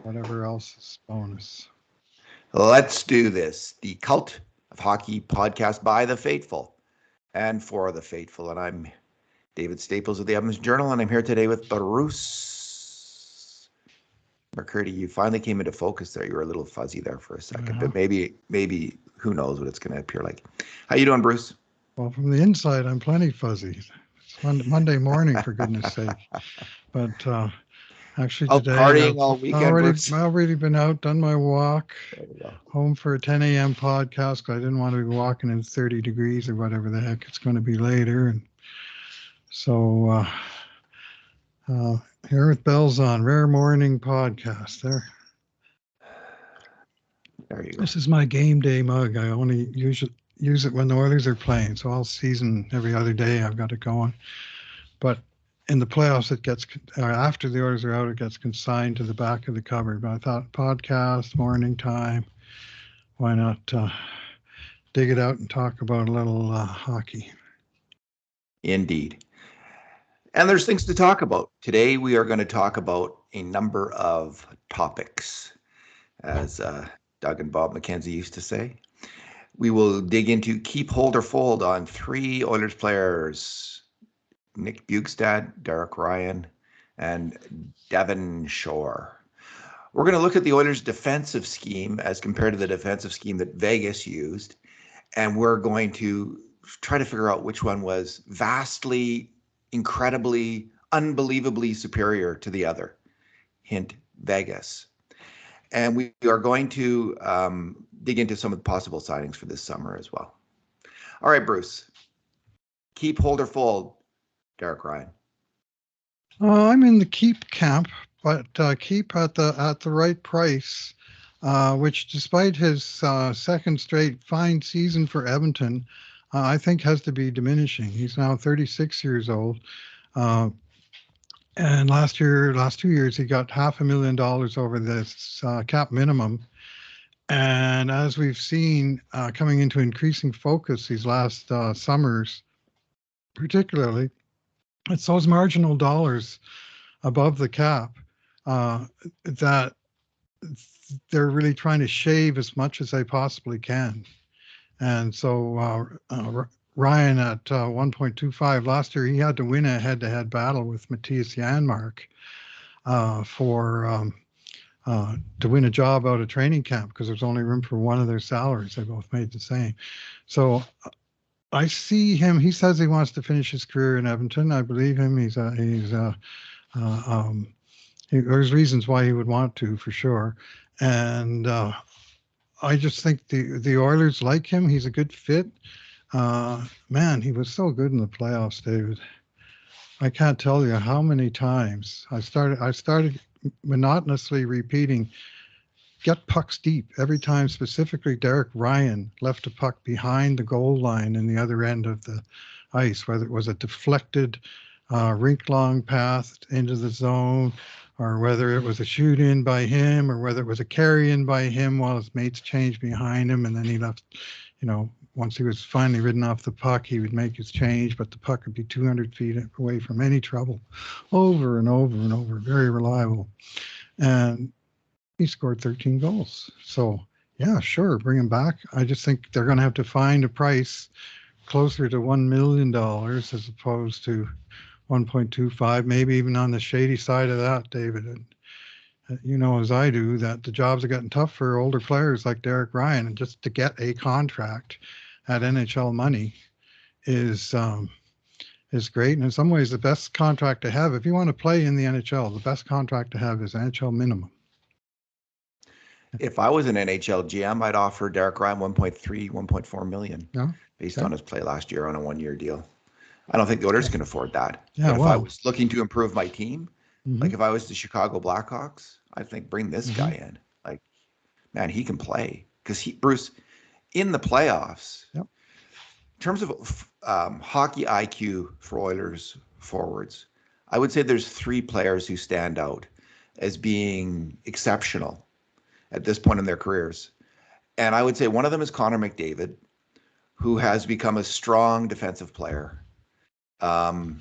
whatever else is bonus. Let's do this. The Cult of Hockey podcast by the faithful and for the faithful. And I'm David Staples of the Edmonton Journal, and I'm here today with Bruce McCurdy. You finally came into focus there. You were a little fuzzy there for a second, but maybe who knows what it's going to appear like. How you doing, Bruce? Well, from the inside, I'm plenty fuzzy. It's Monday morning, for goodness sake. But actually, Out today partying I've all weekend, Bruce? already been out, done my walk, There we go. home for a 10 a.m. podcast. 'Cause I didn't want to be walking in 30 degrees or whatever the heck it's going to be later. And so here with bells on, rare morning podcast. There you go. This is my game day mug. I only use it when the Oilers are playing. So all season, every other day, I've got it going. But in the playoffs, it gets after the Oilers are out, it gets consigned to the back of the cupboard. But I thought podcast, morning time, why not dig it out and talk about a little hockey? Indeed. And there's things to talk about. Today we are going to talk about a number of topics, as Doug and Bob McKenzie used to say. We will dig into keep, hold, or fold on 3 Oilers players: Nick Bjugstad, Derek Ryan, and Devin Shore. We're going to look at the Oilers' defensive scheme as compared to the defensive scheme that Vegas used, and we're going to try to figure out which one was vastly, incredibly, unbelievably superior to the other. Hint, Vegas. And we are going to dig into some of the possible signings for this summer as well. All right, Bruce. Keep, hold, or fold, Derek Ryan. I'm in the keep camp, but keep at the right price, which, despite his second straight fine season for Edmonton, I think has to be diminishing. He's now 36 years old. And last 2 years, he got $500,000 over this cap minimum. And as we've seen coming into increasing focus these last summers, particularly, it's those marginal dollars above the cap that they're really trying to shave as much as they possibly can. And so Ryan at 1.25 last year, he had to win a head-to-head battle with Matthias Janmark to win a job out of training camp because there's only room for one of their salaries. They both made the same. So I see him. He says he wants to finish his career in Edmonton. I believe him. There's reasons why he would want to, for sure. And I just think the Oilers like him. He's a good fit. Man, he was so good in the playoffs, David. I can't tell you how many times I started monotonously repeating, get pucks deep. Every time, specifically Derek Ryan left a puck behind the goal line in the other end of the ice, whether it was a deflected rink-long path into the zone, or whether it was a shoot-in by him, or whether it was a carry-in by him while his mates changed behind him, and then he left, once he was finally ridden off the puck, he would make his change, but the puck would be 200 feet away from any trouble, over and over and over, very reliable. And he scored 13 goals. So, yeah, sure, bring him back. I just think they're going to have to find a price closer to $1 million as opposed to 1.25, maybe even on the shady side of that, David. And you know, as I do, that the jobs are getting tough for older players like Derek Ryan, and just to get a contract at NHL money is great. And in some ways, the best contract to have, if you want to play in the NHL, the best contract to have is NHL minimum. If I was an NHL GM, I'd offer Derek Ryan 1.3, 1.4 million based on his play last year on a 1-year deal. I don't think the Oilers can afford that. But if I was looking to improve my team, like if I was the Chicago Blackhawks, I think bring this guy in. Like, man, he can play. Because Bruce, in the playoffs, in terms of hockey IQ for Oilers forwards, I would say there's 3 players who stand out as being exceptional at this point in their careers. And I would say one of them is Connor McDavid, who has become a strong defensive player. And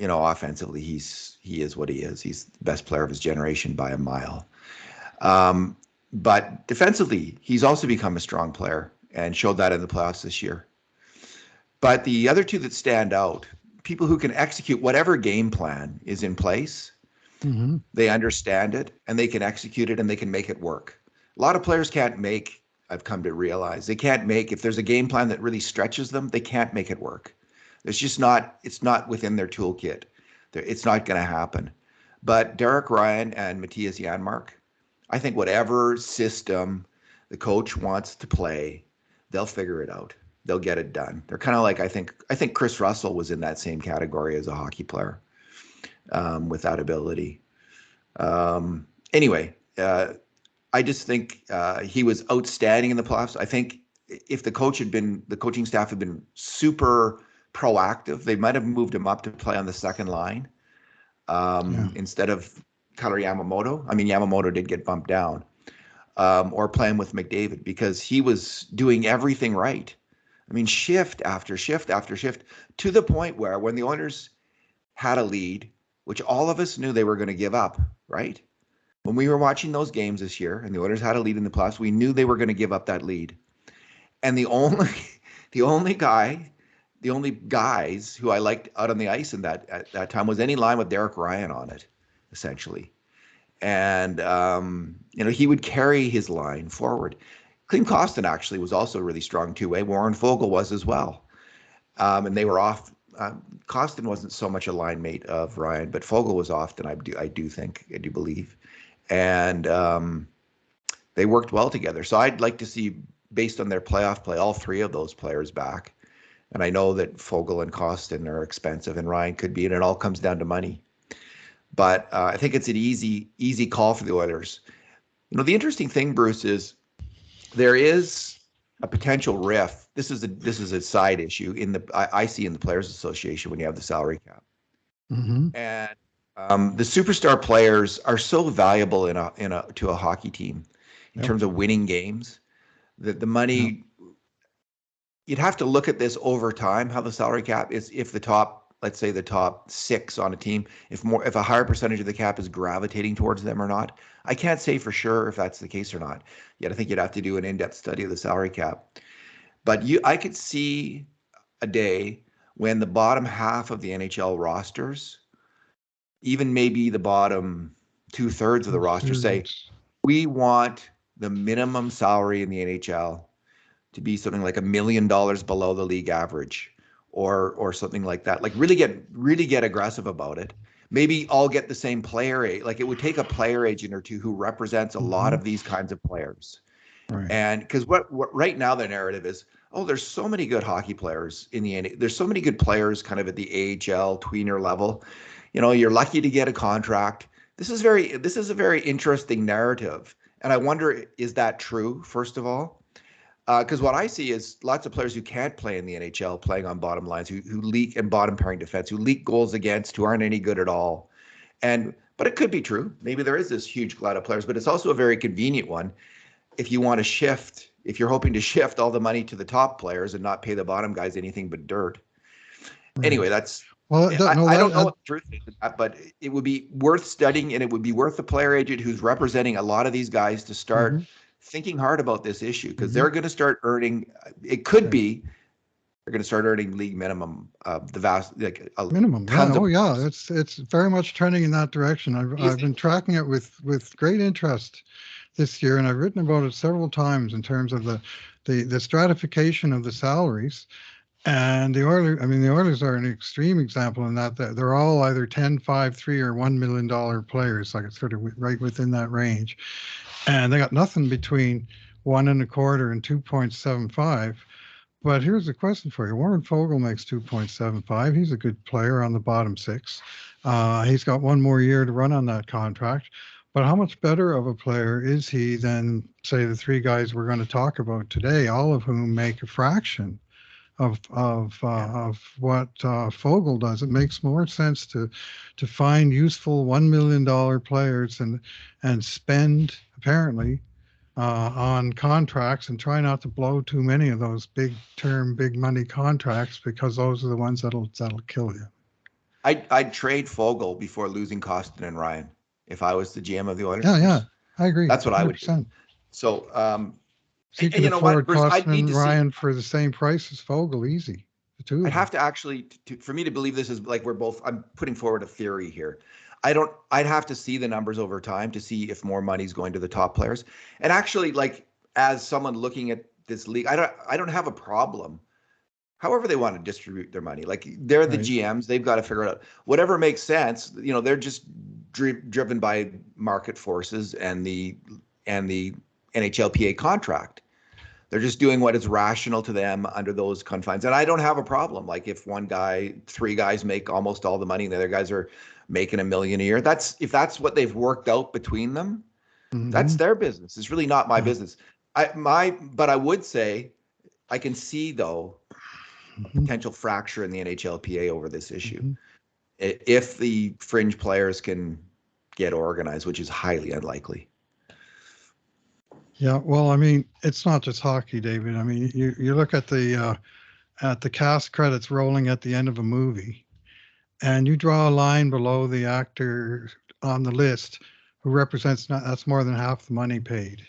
offensively, he is what he is. He's the best player of his generation by a mile. Um, but defensively, he's also become a strong player and showed that in the playoffs this year. But the other two that stand out, people who can execute whatever game plan is in place, they understand it and they can execute it and they can make it work. A lot of players can't make, I've come to realize, they can't make, if there's a game plan that really stretches them, they can't make it work. It's not within their toolkit. It's not going to happen. But Derek Ryan and Matthias Janmark, I think whatever system the coach wants to play, they'll figure it out. They'll get it done. They're kind of like, I think Chris Russell was in that same category as a hockey player with that ability. Anyway, I just think he was outstanding in the playoffs. I think if the coaching staff had been super proactive, they might have moved him up to play on the second line instead of Kailer Yamamoto. I mean, Yamamoto did get bumped down, or playing with McDavid because he was doing everything right. I mean, shift after shift after shift, to the point where when the Oilers had a lead, which all of us knew they were going to give up, right? When we were watching those games this year and the Oilers had a lead in the playoffs, we knew they were going to give up that lead. And the only guys who I liked out on the ice at that time was any line with Derek Ryan on it, essentially. And, he would carry his line forward. Klim Kostin actually was also really strong two-way. Warren Foegele was as well. And they were off. Kostin wasn't so much a line mate of Ryan, but Foegele was often, I do believe. And they worked well together. So I'd like to see, based on their playoff play, all three of those players back. And I know that Foegele and Kostin are expensive and Ryan could be, and it all comes down to money. But I think it's an easy call for the Oilers. The interesting thing, Bruce, is there is a potential rift. This is a side issue I see in the Players Association when you have the salary cap, and the superstar players are so valuable to a hockey team in terms of winning games that the money. You'd have to look at this over time, how the salary cap is, if let's say the top six on a team, if a higher percentage of the cap is gravitating towards them or not. I can't say for sure if that's the case or not. Yet I think you'd have to do an in-depth study of the salary cap. But I could see a day when the bottom half of the NHL rosters, even maybe the bottom 2/3 of the roster, say, we want the minimum salary in the NHL to be something like $1 million below the league average, or something like that. Like really get aggressive about it. Maybe all get the same player. Like it would take a player agent or two who represents a lot of these kinds of players. Right. And because what right now the narrative is, there's so many good hockey players in the NHL. There's so many good players kind of at the AHL tweener level. You're lucky to get a contract. This is a very interesting narrative. And I wonder, is that true, first of all? Because what I see is lots of players who can't play in the NHL playing on bottom lines, who leak and bottom pairing defense, who leak goals against, who aren't any good at all. But it could be true. Maybe there is this huge glut of players, but it's also a very convenient one. If you want to shift, if you're hoping to shift all the money to the top players and not pay the bottom guys anything but dirt. Right. Anyway, that's. Well, I don't know what the truth is, but it would be worth studying, and it would be worth the player agent who's representing a lot of these guys to start thinking hard about this issue, because they're going to start earning. It could be they're going to start earning league minimum, the vast minimum. Yeah. It's very much trending in that direction. I've been tracking it with great interest this year, and I've written about it several times in terms of the stratification of the salaries. And the Oilers are an extreme example in that they're all either 10, 5, 3, or $1 million players, like it's sort of right within that range. And they got nothing between 1.25 and 2.75. But here's the question for you. Warren Foegele makes 2.75. He's a good player on the bottom six. He's got one more year to run on that contract. But how much better of a player is he than, say, the three guys we're going to talk about today, all of whom make a fraction of what Foegele does? It makes more sense to find useful $1 million players and spend, apparently, on contracts, and try not to blow too many of those big term, big money contracts, because those are the ones that'll kill you. I'd trade Fogle before losing Costin and Ryan if I was the GM of the Oilers. Yeah, I agree. That's what I would do. 100%. So, So you and can you know what, afford Bruce? I'd Costin need and to see. Ryan for the same price as Fogle, easy. The two of I'd them. have to actually, for me to believe this is like we're both. I'm putting forward a theory here. I'd have to see the numbers over time to see if more money's going to the top players. And actually, like as someone looking at this league, I don't have a problem. However they want to distribute their money, like they're the Right. GMs, they've got to figure it out. Whatever makes sense, you know, they're just driven by market forces and the NHLPA contract. They're just doing what is rational to them under those confines. And I don't have a problem. Like if three guys make almost all the money and the other guys are making $1 million a year, if that's what they've worked out between them, that's their business. It's really not my business. But I would say I can see though potential fracture in the NHLPA over this issue. If the fringe players can get organized, which is highly unlikely. Yeah, well, I mean, it's not just hockey, David. I mean, you look at the cast credits rolling at the end of a movie, and you draw a line below the actor on the list who represents that's more than half the money paid,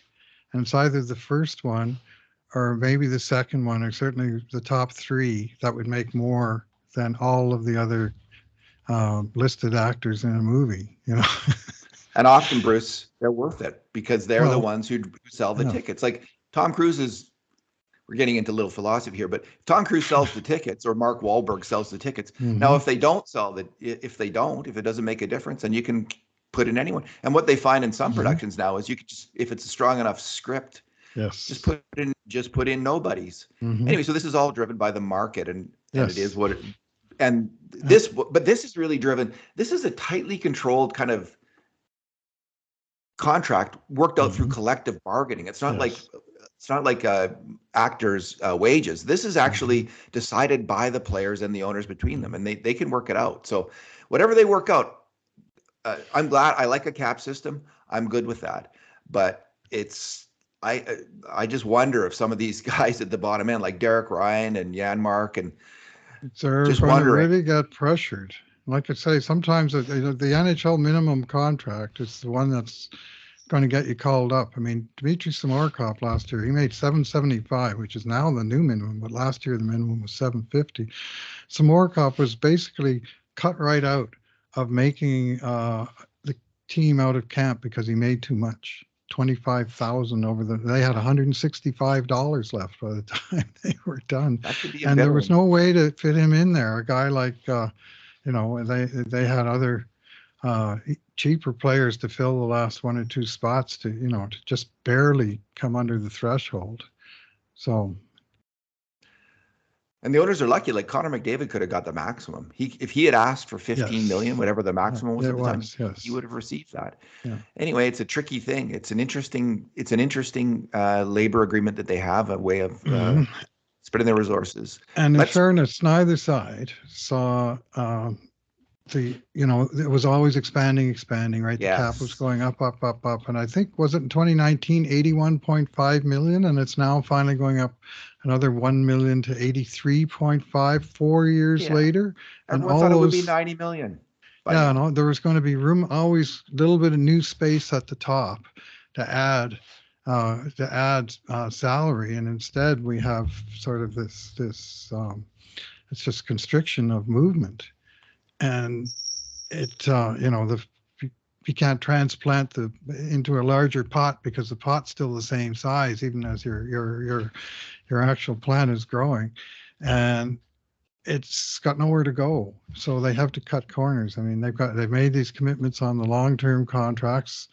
and it's either the first one or maybe the second one, or certainly the top three that would make more than all of the other listed actors in a movie. You know. And often, Bruce, they're worth it because they're the ones who sell the tickets. Like Tom Cruise is, we're getting into a little philosophy here, but if Tom Cruise sells the tickets or Mark Wahlberg sells the tickets. Now, if they don't sell if it doesn't make a difference, then you can put in anyone. And what they find in some productions now is you could just, if it's a strong enough script, just put in nobodies. Anyway, so this is all driven by the market, and it is what it, and this, but this is really driven. This is a tightly controlled kind of contract worked out through collective bargaining. It's not like actors' wages. This is actually decided by the players and the owners between them, and they can work it out. So whatever they work out, I'm glad. I like a cap system. I'm good with that. But I just wonder if some of these guys at the bottom end, like Derek Ryan and Janmark, and they're just going to wondering. really get pressured. Like I say, sometimes the NHL minimum contract is the one that's going to get you called up. I mean, Dmitry Samorkov last year, he made $775, which is now the new minimum, but last year the minimum was $750. Samorkov was basically cut right out of making the team out of camp because he made too much. 25,000 they had $165 left by the time they were done. That could be And there was embarrassing. no way to fit him in there. A guy like, they had other cheaper players to fill the last one or two spots to just barely come under the threshold. So. And the owners are lucky. Like Connor McDavid could have got the maximum. If he had asked for 15 million, whatever the maximum was at the time, he would have received that. Yeah. Anyway, it's a tricky thing. It's an interesting labor agreement that they have, a way of spreading their resources. And in fairness, neither side saw it was always expanding, right? The cap was going up. And I think, was it in 2019, 81.5 million, and it's now finally going up another 1 million to 83.5 4 years later. And I thought it would be 90 million. Yeah, and there was going to be room, always a little bit of new space at the top to add salary, and instead we have sort of this it's just constriction of movement. And it, you can't transplant into a larger pot because the pot's still the same size, even as your actual plant is growing, and it's got nowhere to go. So they have to cut corners. I mean, they've made these commitments on the long-term contracts,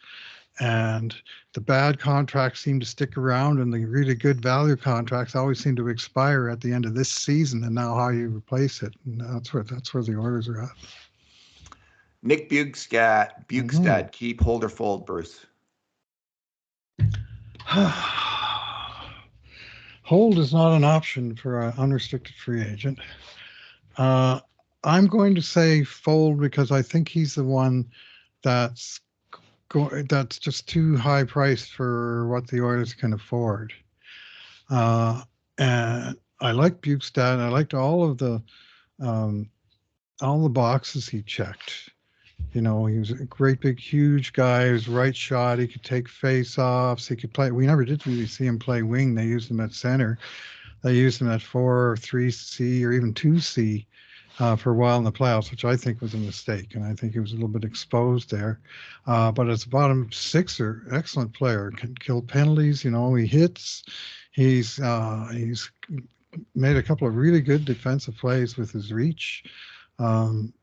and the bad contracts seem to stick around, and the really good value contracts always seem to expire at the end of this season. And now how you replace it, and that's where the orders are at. Nick Bjugstad, keep, hold, or fold, Bruce? Hold is not an option for an unrestricted free agent. I'm going to say fold because I think he's the one that's just too high priced for what the Oilers can afford. And I like Bjugstad. I liked all of the all the boxes he checked. You know, he was a great big huge guy. He was right shot. He could take face offs. He could play. We never did really see him play wing. They used him at center. They used him at 4 or 3C or even 2C for a while in the playoffs, which I think was a mistake. And I think he was a little bit exposed there. But as a bottom sixer, excellent player, can kill penalties. You know, he hits. He's made a couple of really good defensive plays with his reach. Um,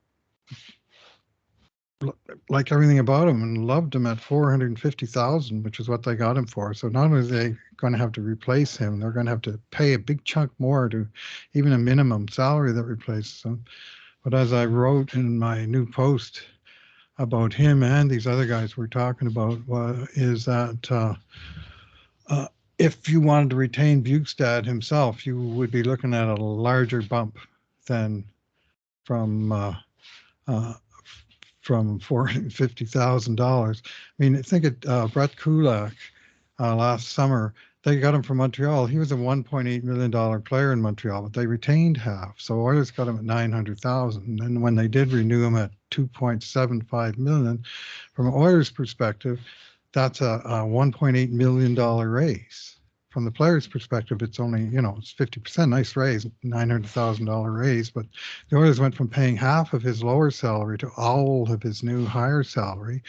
like everything about him and loved him at 450,000, which is what they got him for. So not only are they going to have to replace him, they're going to have to pay a big chunk more to even a minimum salary that replaces him. But as I wrote in my new post about him and these other guys we're talking about, is that uh, if you wanted to retain Bjugstad himself, you would be looking at a larger bump than from uh, from $450,000. I mean, think of Brett Kulak last summer. They got him from Montreal. He was a $1.8 million player in Montreal, but they retained half. So Oilers got him at 900,000. And when they did renew him at 2.75 million, from Oilers' perspective, that's a $1.8 million raise. From the player's perspective, it's only, you know, it's 50%, nice raise, $900,000 raise. But the Oilers went from paying half of his lower salary to all of his new higher salary.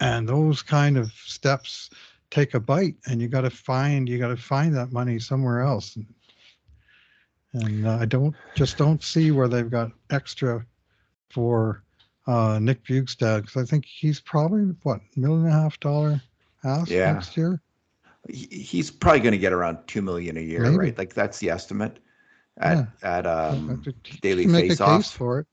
And those kind of steps take a bite, and you got to find that money somewhere else. And I don't see where they've got extra for Nick Bjugstad, because I think he's probably what, $1.5 million ask Yeah. next year. He's probably going to get around $2 million a year, Maybe. right? Like that's the estimate Yeah. at He daily can make a case face-offs. for it.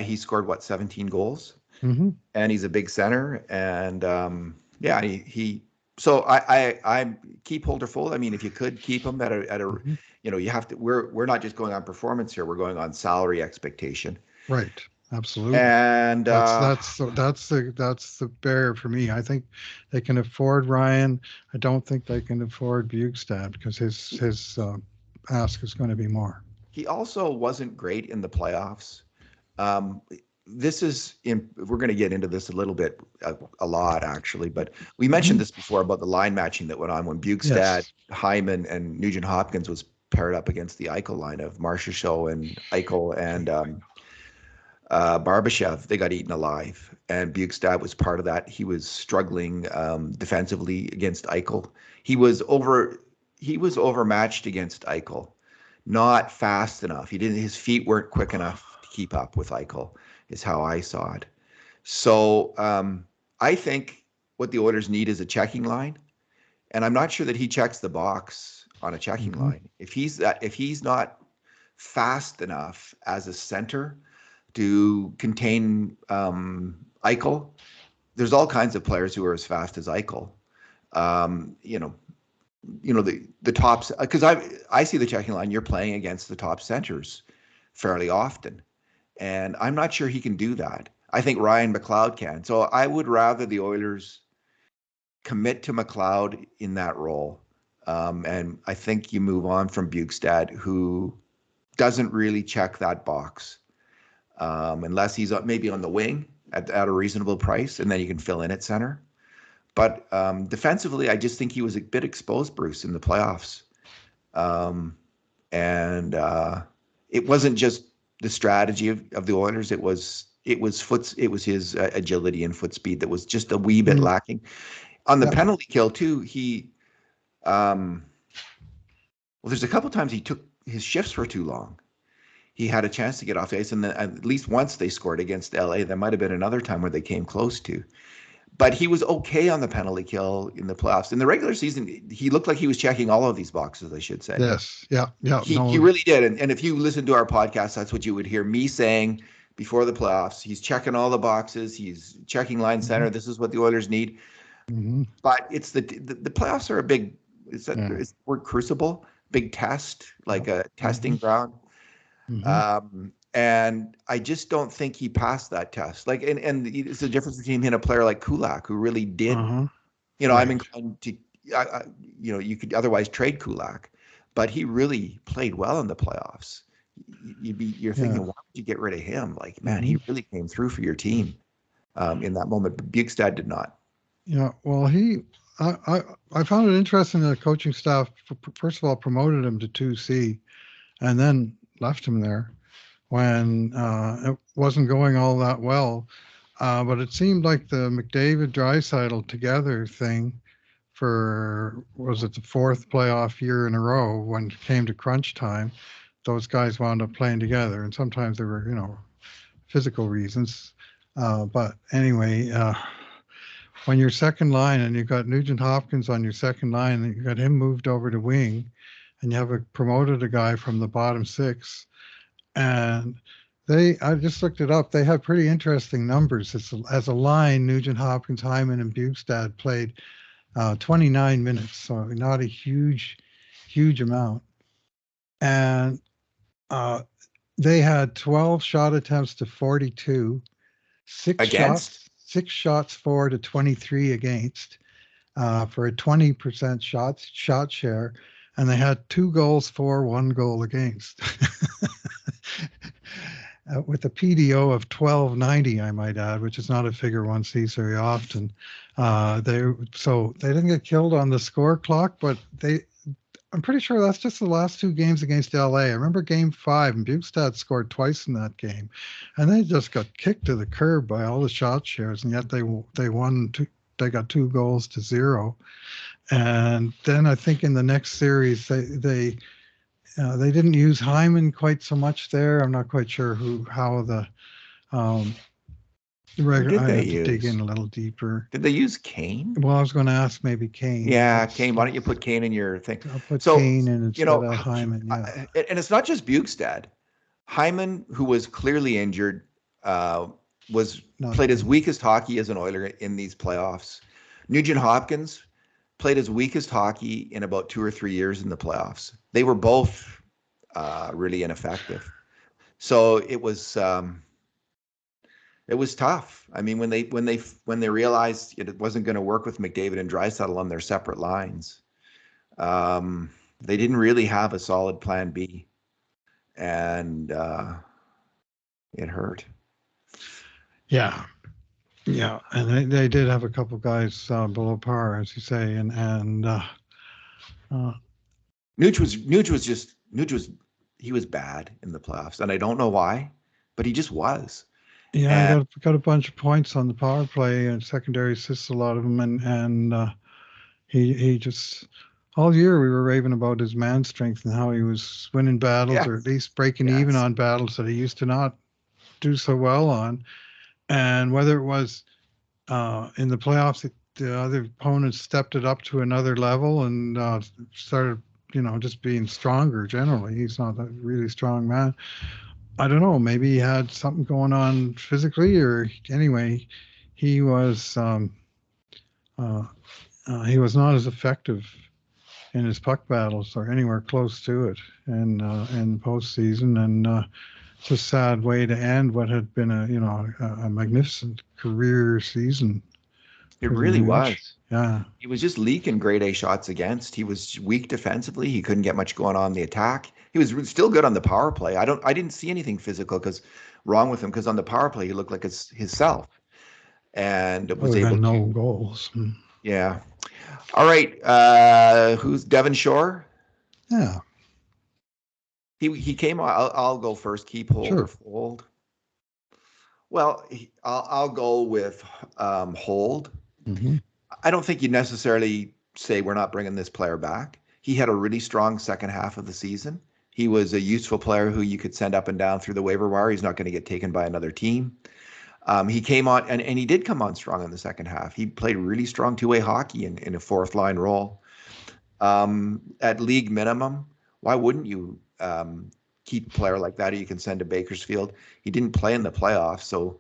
He scored what, 17 goals, Mm-hmm. and he's a big center, and yeah, he. So I'm keep Holder full. I mean, if you could keep him at a Mm-hmm. you have to. We're not just going on performance here. We're going on salary expectation. Right. Absolutely. And That's the barrier for me. I think they can afford Ryan. I don't think they can afford Bjugstad because his ask is going to be more. he also wasn't great in the playoffs. Um, we're going to get into this a little bit, a lot actually, but we mentioned this before about the line matching that went on when Bjugstad, Yes. Hyman, and Nugent Hopkins was paired up against the Eichel line of Marchessault and Eichel and Barbashev. They got eaten alive, and Bjugstad was part of that. He was struggling defensively against Eichel. He was overmatched against Eichel, not fast enough. His feet weren't quick enough to keep up with Eichel, is how I saw it. So I think what the Oilers need is a checking line, and I'm not sure that he checks the box on a checking Mm-hmm. line. If he's not fast enough as a center to contain Eichel, there's all kinds of players who are as fast as Eichel. You know, the tops, because I see the checking line. You're playing against the top centers fairly often, and I'm not sure he can do that. I think Ryan McLeod can. So I would rather the Oilers commit to McLeod in that role, and I think you move on from Bjugstad, who doesn't really check that box, unless he's maybe on the wing at a reasonable price, and then you can fill in at center. But defensively, I just think he was a bit exposed, Bruce, in the playoffs. And it wasn't just the strategy of the Oilers. It was his agility and foot speed that was just a wee bit lacking. On the penalty kill too, well, there's a couple times he took his shifts for too long. He had a chance to get off the ice, and then at least once they scored against LA. There might have been another time where they came close to. But he was okay on the penalty kill in the playoffs. In the regular season, he looked like he was checking all of these boxes, I should say. Yes. Yeah. He really did. And if you listen to our podcast, that's what you would hear me saying before the playoffs. He's checking all the boxes. He's checking line center. This is what the Oilers need. Mm-hmm. But it's the playoffs are a big, is the word crucible, big test, like a testing ground. Mm-hmm. And I just don't think he passed that test. Like, and it's the difference between him and a player like Kulak, who really did. I'm inclined to, you could otherwise trade Kulak, but he really played well in the playoffs. you're thinking, why would you get rid of him? Like, man, he really came through for your team in that moment. But Bjugstad did not. Yeah, well, I found it interesting that the coaching staff, first of all, promoted him to 2C and then left him there when it wasn't going all that well. But it seemed like the McDavid-Draisaitl together thing for, was it the fourth playoff year in a row, when it came to crunch time, those guys wound up playing together. And sometimes there were, physical reasons. But anyway, when you're second line and you've got Nugent Hopkins on your second line and you've got him moved over to wing and you have promoted a guy from the bottom six, and I just looked it up. They have pretty interesting numbers. As a line, Nugent Hopkins, Hyman, and Bjugstad played 29 minutes, so not a huge amount. And they had 12 shot attempts to 42, six shots for to 23 against, for a 20% shot share, and they had 2 goals for, 1 goal against. With a PDO of 1290, I might add, which is not a figure one sees very often. They didn't get killed on the score clock, but I'm pretty sure that's just the last 2 games against LA. I remember game 5, and Bjugstad scored twice in that game, and they just got kicked to the curb by all the shot shares, and yet they won. They got 2 goals to 0, and then I think in the next series they didn't use Hyman quite so much there. I'm not quite sure how the regular. I have to dig in a little deeper. Did they use Kane? Well, I was going to ask maybe Kane. Yeah, Kane. Why don't you put Kane in your thing? I'll put Kane in instead of Hyman. Yeah. And it's not just Bjugstad. Hyman, who was clearly injured, played his weakest hockey as an Oiler in these playoffs. Nugent Hopkins played his weakest hockey in about 2 or 3 years in the playoffs. They were both really ineffective. So it was tough. I mean, when they realized it wasn't going to work with McDavid and Draisaitl on their separate lines, they didn't really have a solid plan B, and it hurt. Yeah, and they did have a couple guys below par, as you say, and Nuge was he was bad in the playoffs, and I don't know why, but he just was. Yeah, I got a bunch of points on the power play and secondary assists, a lot of them, and he just, all year we were raving about his man strength and how he was winning battles, or at least breaking even on battles that he used to not do so well on. And whether it was in the playoffs, the other opponents stepped it up to another level and started, just being stronger generally. He's not a really strong man. I don't know, maybe he had something going on physically, or anyway, he was not as effective in his puck battles or anywhere close to it in postseason, and it's a sad way to end what had been a magnificent career season. It really was. Yeah. He was just leaking grade A shots against. He was weak defensively. He couldn't get much going on in the attack. He was still good on the power play. I didn't see anything physical wrong with him, because on the power play he looked like his self, and was able to no goals. Yeah. All right. Who's Devin Shore? Yeah. He came. I'll go first. Keep, hold, or fold. Well, I'll go with hold. Mm-hmm. I don't think you necessarily say we're not bringing this player back. He had a really strong second half of the season. He was a useful player who you could send up and down through the waiver wire. He's not going to get taken by another team. He came on, and he did come on strong in the second half. He played really strong two-way hockey in a fourth line role. At league minimum, why wouldn't you keep a player like that who you can send to Bakersfield? He didn't play in the playoffs, so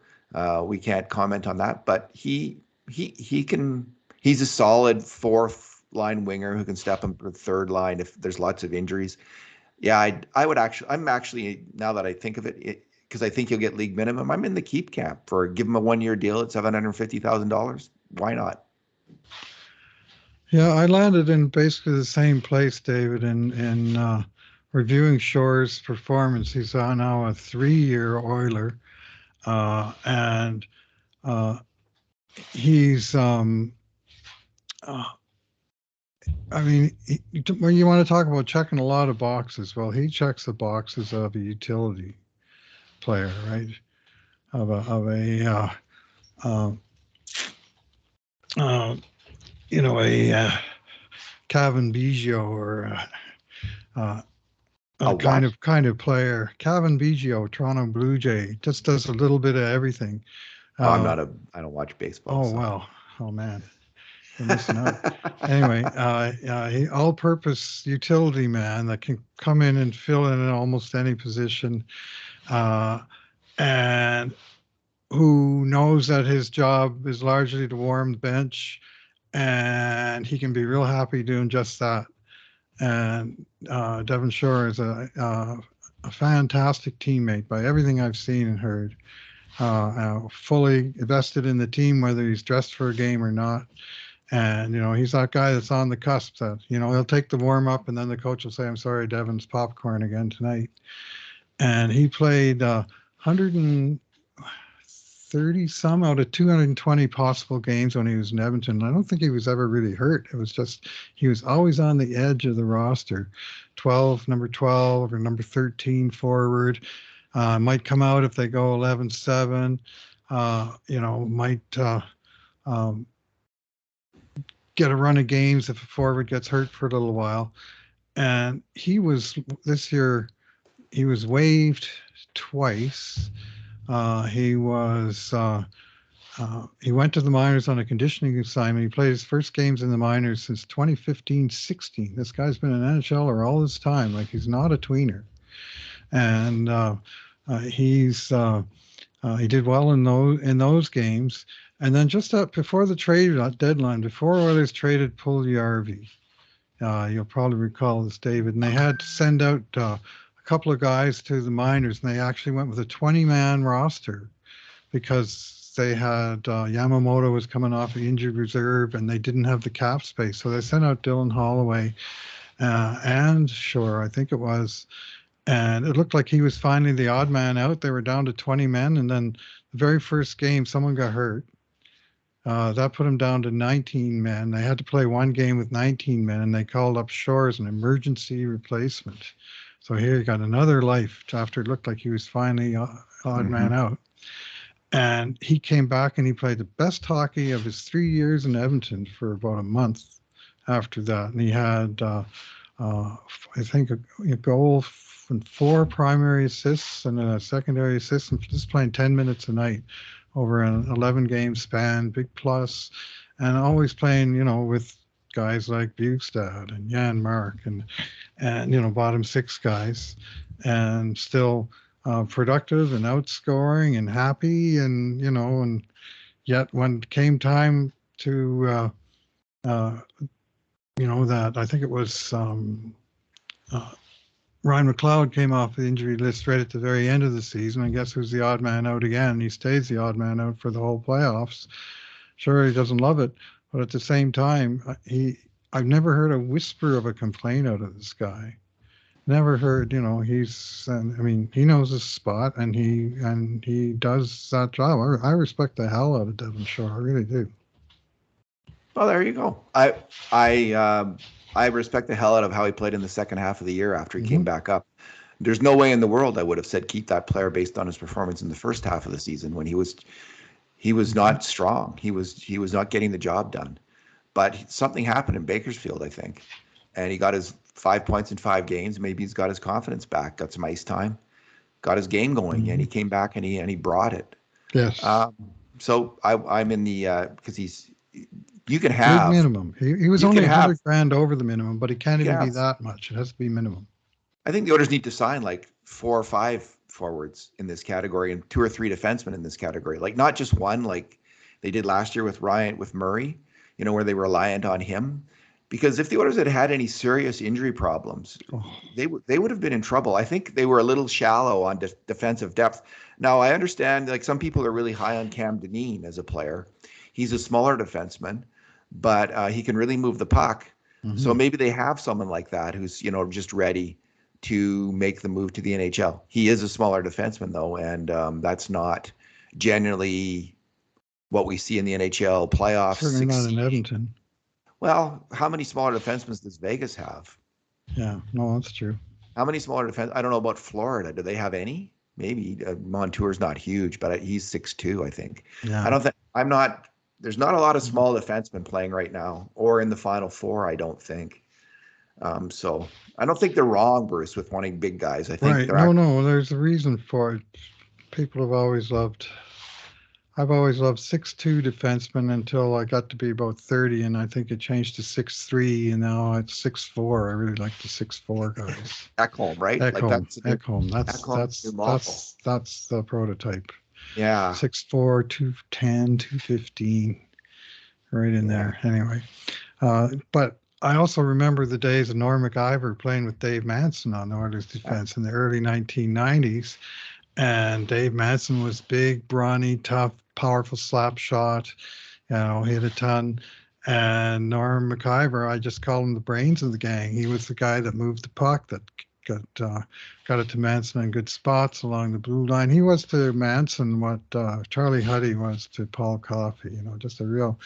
we can't comment on that. But he's a solid fourth line winger who can step into the third line if there's lots of injuries. Yeah, I'm actually, now that I think of it, because I think he'll get league minimum, I'm in the keep camp for give him a 1-year deal at $750,000. Why not? Yeah, I landed in basically the same place, David, in reviewing Shore's performance. He's on now a 3-year Oiler, and uh, he's. Uh, I mean, when you want to talk about checking a lot of boxes, well, he checks the boxes of a utility player, right? Of a uh, uh, a Kevin Biggio or A a kind what? of player. Kevin Biggio, Toronto Blue Jay, just does a little bit of everything. Oh, Uh, I don't watch baseball, oh so. well, oh man, you're missing out. Anyway, he all-purpose utility man that can come in and fill in almost any position, uh, and who knows that his job is largely to warm the bench, and he can be real happy doing just that. And Devin Shore is a fantastic teammate by everything I've seen and heard. Fully invested in the team, whether he's dressed for a game or not. And he's that guy that's on the cusp. That he'll take the warm up, and then the coach will say, "I'm sorry, Devin's popcorn again tonight." And he played 130 some out of 220 possible games when he was in Edmonton. I don't think he was ever really hurt. It was just he was always on the edge of the roster, number 12 or number 13 forward. Might come out if they go 11-7. Might um, get a run of games if a forward gets hurt for a little while. And he was this year. He was waived twice. He went to the minors on a conditioning assignment. He played his first games in the minors since 2015-16. This guy's been an NHLer all this time. Like, he's not a tweener, and he did well in those games. And then just before the trade deadline, before Oilers traded Puljujarvi, you'll probably recall this, David, and they had to send out a couple of guys to the minors, and they actually went with a 20-man roster because they had Yamamoto was coming off the injured reserve, and they didn't have the cap space. So they sent out Dylan Holloway and Shore, I think it was, and it looked like he was finally the odd man out. They were down to 20 men, and then the very first game, someone got hurt. That put him down to 19 men. They had to play one game with 19 men, and they called up Shore as an emergency replacement. So here he got another life after it looked like he was finally odd man out. And he came back and he played the best hockey of his 3 years in Edmonton for about a month after that. And he had, I think, a goal and 4 primary assists and a secondary assist, and just playing 10 minutes a night over an 11-game span, big plus, and always playing, with guys like Bjugstad and Jan Mark and bottom 6 guys, and still productive and outscoring and happy, and yet when it came time to that, I think it was Ryan McLeod came off the injury list right at the very end of the season, and guess who's the odd man out again? He stays the odd man out for the whole playoffs. Sure, he doesn't love it, but at the same time, I've never heard a whisper of a complaint out of this guy. Never heard, he knows his spot, and he does that job. I respect the hell out of Devin Shore. I really do. Well, there you go. I respect the hell out of how he played in the second half of the year after he came back up. There's no way in the world I would have said keep that player based on his performance in the first half of the season when he was not strong. He was not getting the job done. But something happened in Bakersfield, I think, and he got his 5 points in 5 games. Maybe he's got his confidence back, got some ice time, got his game going, and he came back and he brought it. Yes. So I'm in the because you can Big have minimum. He was only $100,000 over the minimum, but he can't even be that much. It has to be minimum. I think the Oilers need to sign like 4 or 5 forwards in this category and 2 or 3 defensemen in this category. Like not just one, like they did last year with Murray, where they were reliant on him. Because if the Oilers had had any serious injury problems, they would have been in trouble. I think they were a little shallow on defensive depth. Now I understand, like some people are really high on Cam Dineen as a player. He's a smaller defenseman, but he can really move the puck. So maybe they have someone like that who's just ready. to make the move to the NHL. He is a smaller defenseman, though, and that's not generally what we see in the NHL playoffs. Certainly not in Edmonton. Well, how many smaller defensemen does Vegas have? Yeah, no, that's true. How many smaller defense? I don't know about Florida. Do they have any? Maybe Montour's not huge, but he's 6'2", I think. Yeah. I don't think there's not a lot of small defensemen playing right now or in the Final Four, I don't think. So I don't think they're wrong, Bruce, with wanting big guys. I think no, there's a reason for it. People have always loved. I've always loved 6'2" defensemen until I got to be about 30, and I think it changed to 6'3", and now it's 6'4". I really like the 6'4" guys. Ekholm, right? Ekholm. That's the prototype. Yeah. 6'4", 210, 215, right in there. Anyway, but I also remember the days of Norm MacIver playing with Dave Manson on the Oilers defense in the early 1990s. And Dave Manson was big, brawny, tough, powerful slap shot. Hit a ton. And Norm MacIver, I just call him the brains of the gang. He was the guy that moved the puck, that got it to Manson in good spots along the blue line. He was to Manson what Charlie Huddy was to Paul Coffey. Just a real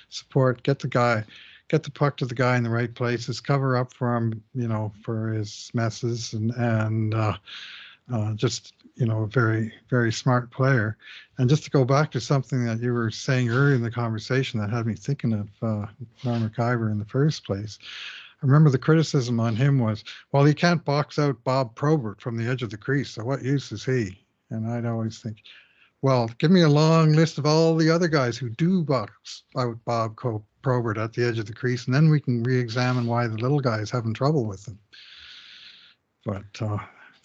support. Get the puck to the guy in the right places, cover up for him, for his messes, and just a very, very smart player. And just to go back to something that you were saying earlier in the conversation that had me thinking of Norm MacIver in the first place. I remember the criticism on him was, well, he can't box out Bob Probert from the edge of the crease, so what use is he? And I'd always think, well, give me a long list of all the other guys who do box out Bob Probert at the edge of the crease, and then we can re-examine why the little guy is having trouble with him. But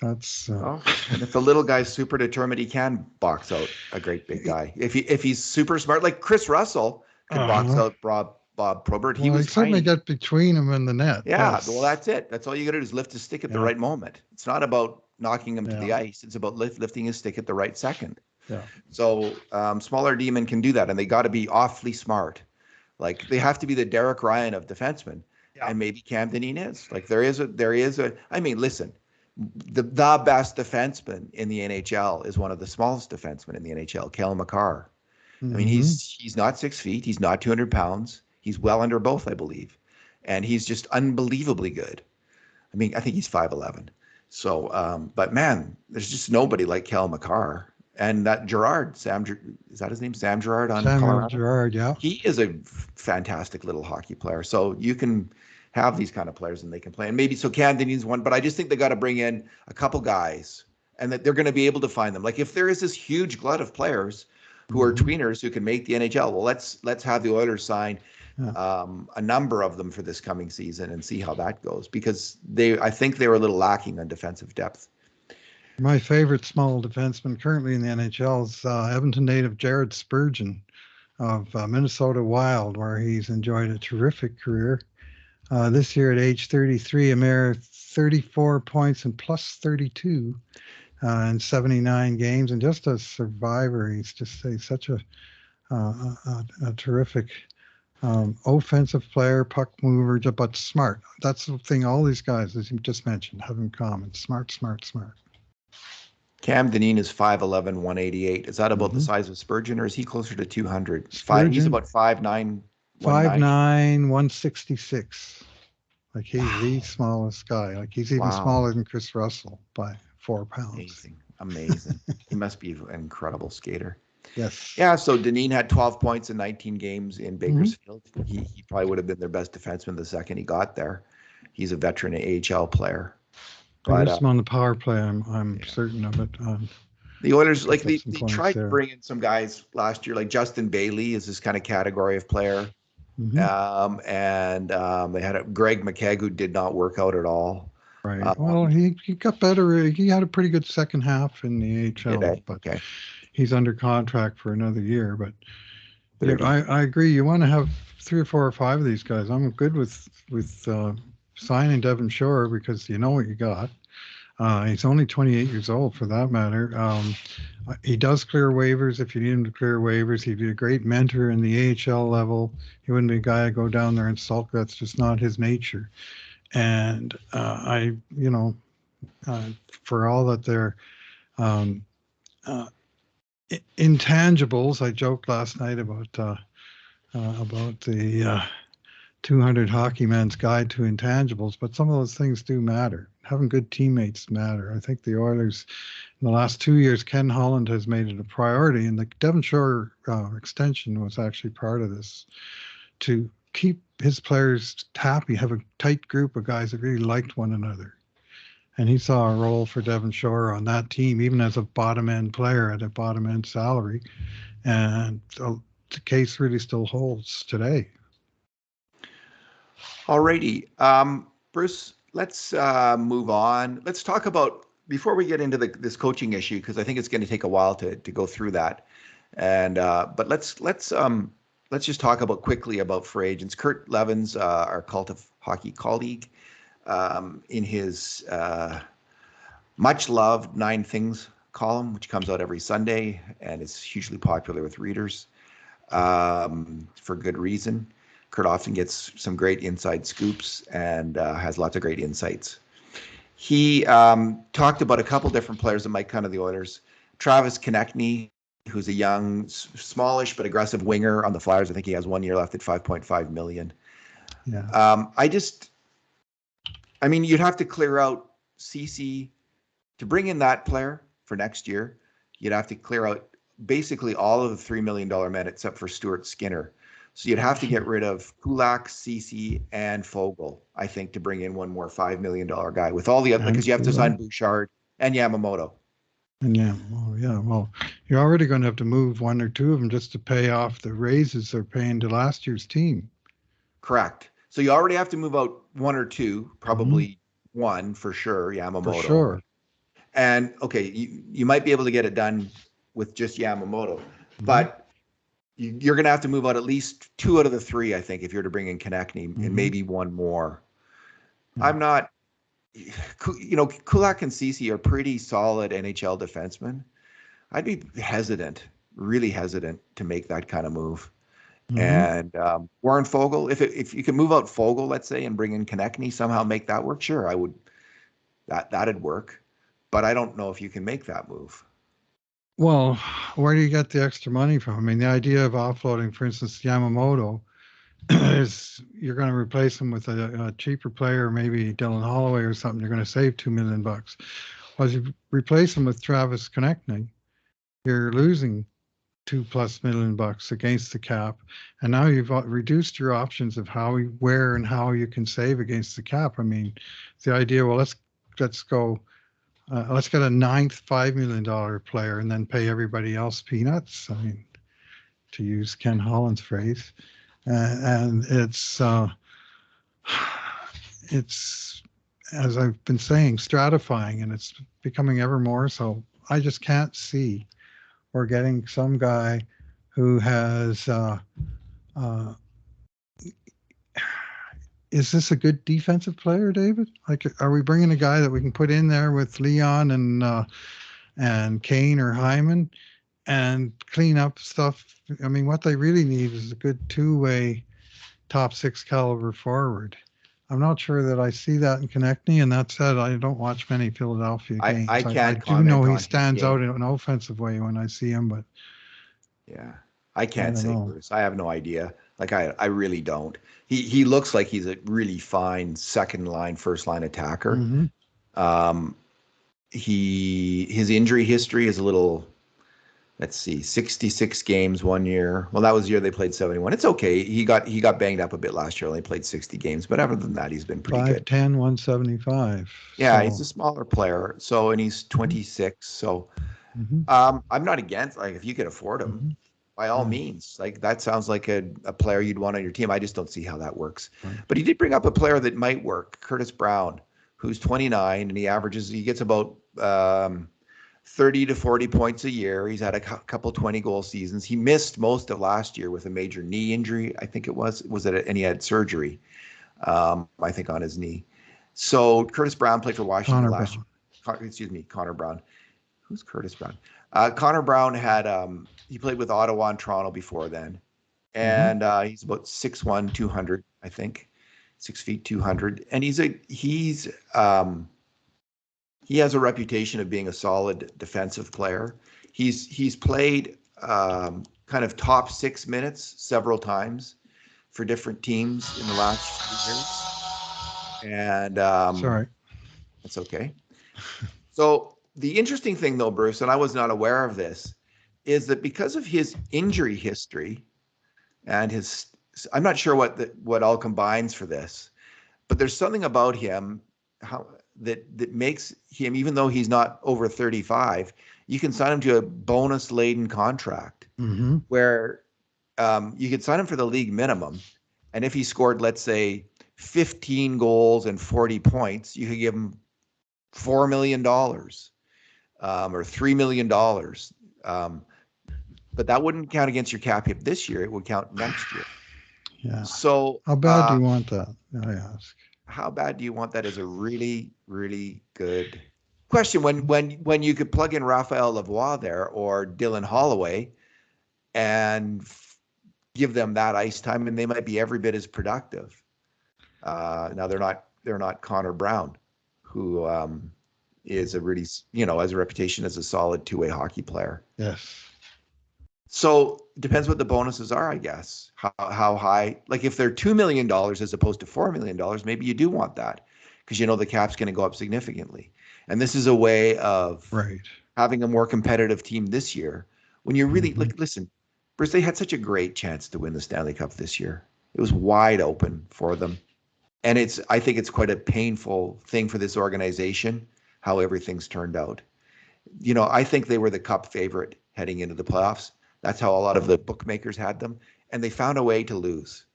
that's and if the little guy's super determined, he can box out a great big guy. If he's super smart, like Chris Russell could box out Bob Probert. He was certainly get between him and the net. Yeah, yes. Well, that's it. That's all you got to do is lift his stick at the right moment. It's not about knocking him to the ice. It's about lifting his stick at the right second. Yeah. So smaller D-men can do that, and they got to be awfully smart. Like they have to be the Derek Ryan of defensemen, and maybe Cam Dineen is. Like there is a. I mean, listen. The best defenseman in the NHL is one of the smallest defensemen in the NHL, Cale Makar. I mean, he's not 6 feet. He's not 200 pounds. He's well under both, I believe. And he's just unbelievably good. I mean, I think he's 5'11". So, but man, there's just nobody like Cale Makar. And that Gerard, is that his name? Sam Gerard on Colorado? Gerard, yeah. He is a fantastic little hockey player. So you can have these kind of players and they can play. And maybe so Cam Dineen's one, but I just think they got to bring in a couple guys and that they're going to be able to find them. Like if there is this huge glut of players who are tweeners who can make the NHL, well, let's have the Oilers sign a number of them for this coming season and see how that goes, because I think they were a little lacking on defensive depth. My favorite small defenseman currently in the NHL is Edmonton native Jared Spurgeon of Minnesota Wild, where he's enjoyed a terrific career. This year at age 33, a mere 34 points and plus 32 in 79 games. And just a survivor, he's such a terrific offensive player, puck mover, but smart. That's the thing all these guys, as you just mentioned, have in common. Smart. Cam Dineen is 5'11", 188. Is that about the size of Spurgeon, or is he closer to 200? He's about 5'9", 5'9", 166. Like he's the smallest guy. Like he's even smaller than Chris Russell by 4 pounds. Amazing. He must be an incredible skater. Yes. Yeah, so Dineen had 12 points in 19 games in Bakersfield. He probably would have been their best defenseman the second he got there. He's a veteran AHL player. I used him on the power play. I'm certain of it. The Oilers, like they tried to bring in some guys last year, like Justin Bailey is this kind of category of player. And they had Greg McKegg, who did not work out at all. Right. Well, he got better. He had a pretty good second half in the AHL, but he's under contract for another year. But I agree. You want to have 3 or 4 or 5 of these guys. I'm good with signing Devin Shore because you know what you got. He's only 28 years old, for that matter. He does clear waivers if you need him to clear waivers. He'd be a great mentor in the AHL level. He wouldn't be a guy to go down there and sulk. That's just not his nature. And uh, for all that they're um, uh, intangibles. I joked last night about the 200 Hockey Man's Guide to Intangibles, but some of those things do matter. Having good teammates matter. I think the Oilers, in the last 2 years, Ken Holland has made it a priority, and the Devin Shore extension was actually part of this, to keep his players happy, have a tight group of guys that really liked one another. And he saw a role for Devin Shore on that team, even as a bottom end player at a bottom end salary. And the case really still holds today. Alrighty. Bruce, let's move on. Let's talk about, before we get into this coaching issue, because I think it's going to take a while to go through that. And but let's just talk about quickly about free agents. Kurt Levins, our Cult of Hockey colleague, in his much loved 9 Things column, which comes out every Sunday and is hugely popular with readers, for good reason. Kurt often gets some great inside scoops and has lots of great insights. He talked about a couple different players that might come to the Oilers. Travis Konechny, who's a young, smallish but aggressive winger on the Flyers. I think he has 1 year left at $5.5 million. Yeah. I mean, you'd have to clear out Ceci to bring in that player for next year. You'd have to clear out basically all of the $3 million men except for Stuart Skinner. So you'd have to get rid of Kulak, Ceci, and Fogle, I think, to bring in one more $5 million guy with all the other, because you have to sign Bouchard and Yamamoto. And well, you're already going to have to move 1 or 2 of them just to pay off the raises they're paying to last year's team. Correct. So you already have to move out 1 or 2, probably 1 for sure, Yamamoto. For sure. And okay, you might be able to get it done with just Yamamoto, but you're going to have to move out at least 2 out of the 3, I think, if you're to bring in Konechny, and maybe 1 more. I'm not, Kulak and Ceci are pretty solid NHL defensemen. I'd be really hesitant to make that kind of move. And Warren Fogle, if you can move out Fogle, let's say, and bring in Konechny, somehow make that work, sure, I would. That'd work, but I don't know if you can make that move. Well, where do you get the extra money from? I mean, the idea of offloading, for instance, Yamamoto, is you're going to replace him with a cheaper player, maybe Dylan Holloway or something. You're going to save $2 million. Well, as you replace him with Travis Konechny, you're losing $2+ million against the cap, and now you've reduced your options of where and how you can save against the cap. I mean, the idea, well, let's go. Let's get a 9th $5 million player and then pay everybody else peanuts. I mean, to use Ken Holland's phrase, and it's as I've been saying, stratifying, and it's becoming ever more so. I just can't see we're getting some guy who has. Is this a good defensive player, David? Like, are we bringing a guy that we can put in there with Leon and Kane or Hyman and clean up stuff? I mean, what they really need is a good 2-way top 6 caliber forward. I'm not sure that I see that in Konechny, and that said, I don't watch many Philadelphia games. I do know he stands out in an offensive way when I see him, but yeah, I can't say, Bruce. I have no idea. Like, I really don't. He looks like he's a really fine second line, first line attacker. His injury history is a little, let's see, 66 games 1 year. Well, that was the year they played 71. It's okay. He got banged up a bit last year, only played 60 games, but other than that, he's been pretty good. 5'10", 175. Yeah, he's a smaller player. So, and he's 26. So, I'm not against, like, if you could afford him, by all means. Like, that sounds like a player you'd want on your team. I just don't see how that works. But he did bring up a player that might work, Curtis Brown, who's 29, and he gets about 30 to 40 points a year. He's had a couple 20-goal seasons. He missed most of last year with a major knee injury, I think it was. And he had surgery, I think, on his knee. So Curtis Brown played for Washington last year. Connor Brown. Who's Curtis Brown? Connor Brown had he played with Ottawa and Toronto before then, and he's about 6'1", 200, I think, 6 feet 200, and he's he has a reputation of being a solid defensive player. He's played kind of top 6 minutes several times for different teams in the last few years, and Sorry. that's okay. So the interesting thing, though, Bruce, and I was not aware of this, is that because of his injury history and his, I'm not sure what all combines for this, but there's something about him that makes him, even though he's not over 35, you can sign him to a bonus laden contract where you could sign him for the league minimum, and if he scored, let's say, 15 goals and 40 points, you could give him $4 million or $3 million. But that wouldn't count against your cap hit this year. It would count next year. Yeah. So how bad do you want that? I ask. How bad do you want that is a really, really good question. When you could plug in Raphael Lavoie there or Dylan Holloway and give them that ice time, and they might be every bit as productive. Now they're not Connor Brown, who is a really, has a reputation as a solid two-way hockey player. Yes. So it depends what the bonuses are, I guess. How high? Like if they're $2 million as opposed to $4 million, maybe you do want that because the cap's going to go up significantly. And this is a way of having a more competitive team this year. When you really listen, Bruce, they had such a great chance to win the Stanley Cup this year. It was wide open for them. And I think it's quite a painful thing for this organization, how everything's turned out. I think they were the Cup favorite heading into the playoffs. That's how a lot of the bookmakers had them, and they found a way to lose.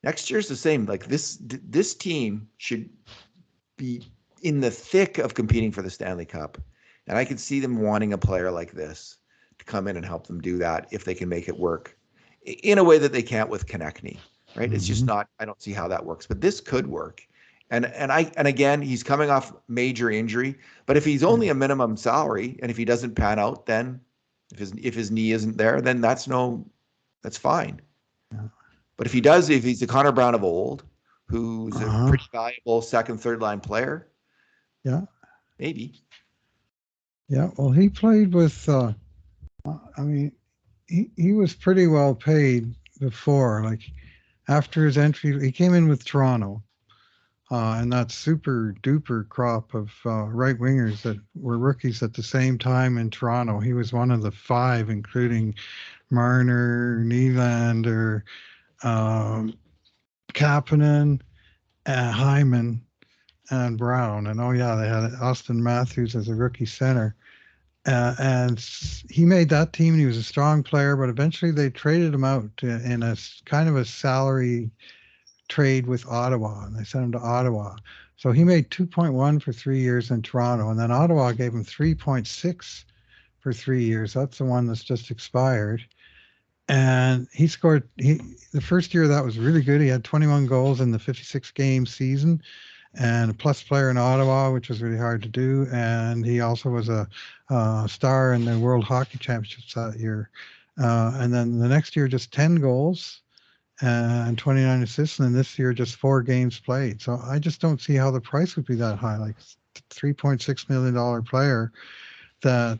Next year's the same. Like this team should be in the thick of competing for the Stanley Cup, and I could see them wanting a player like this to come in and help them do that if they can make it work in a way that they can't with Konechny, right? It's just not. I don't see how that works, but this could work. And again, he's coming off major injury, but if he's only a minimum salary, and if he doesn't pan out, then if his knee isn't there, then that's fine. Yeah. But if he's the Connor Brown of old, who's a pretty valuable second, third line player, maybe. Yeah, well, he played with. He was pretty well paid before. Like after his entry, he came in with Toronto. And that super duper crop of right wingers that were rookies at the same time in Toronto. He was one of the 5, including Marner, Nylander, Kapanen, Hyman, and Brown. And they had Austin Matthews as a rookie center. And he made that team, and he was a strong player, but eventually they traded him out in a kind of a salary trade with Ottawa, and they sent him to Ottawa. So he made 2.1 for 3 years in Toronto, and then Ottawa gave him 3.6 for 3 years. That's the one that's just expired. And he scored. The first year that was really good. He had 21 goals in the 56-game season, and a plus player in Ottawa, which was really hard to do. And he also was a star in the World Hockey Championships that year. And then the next year, just 10 goals. And 29 assists, and then this year just 4 games played. So I just don't see how the price would be that high, like $3.6 million player that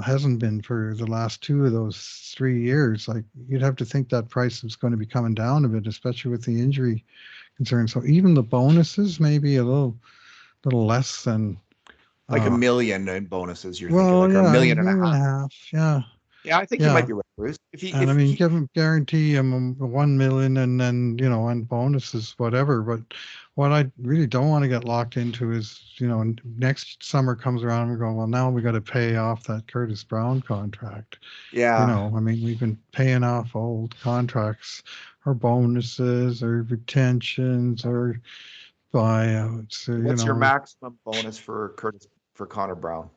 hasn't been for the last 2 of those 3 years. Like you'd have to think that price is going to be coming down a bit, especially with the injury concern. So even the bonuses may be a little less than like $1 million in bonuses. You're thinking like $1.5 million. Yeah. Yeah, I think you might be right, Bruce. Guarantee him $1 million, and then and bonuses, whatever. But what I really don't want to get locked into is, next summer comes around and we're going, well, now we got to pay off that Curtis Brown contract. Yeah. We've been paying off old contracts, or bonuses, or retentions, or buyouts. What's your maximum bonus for Connor Brown?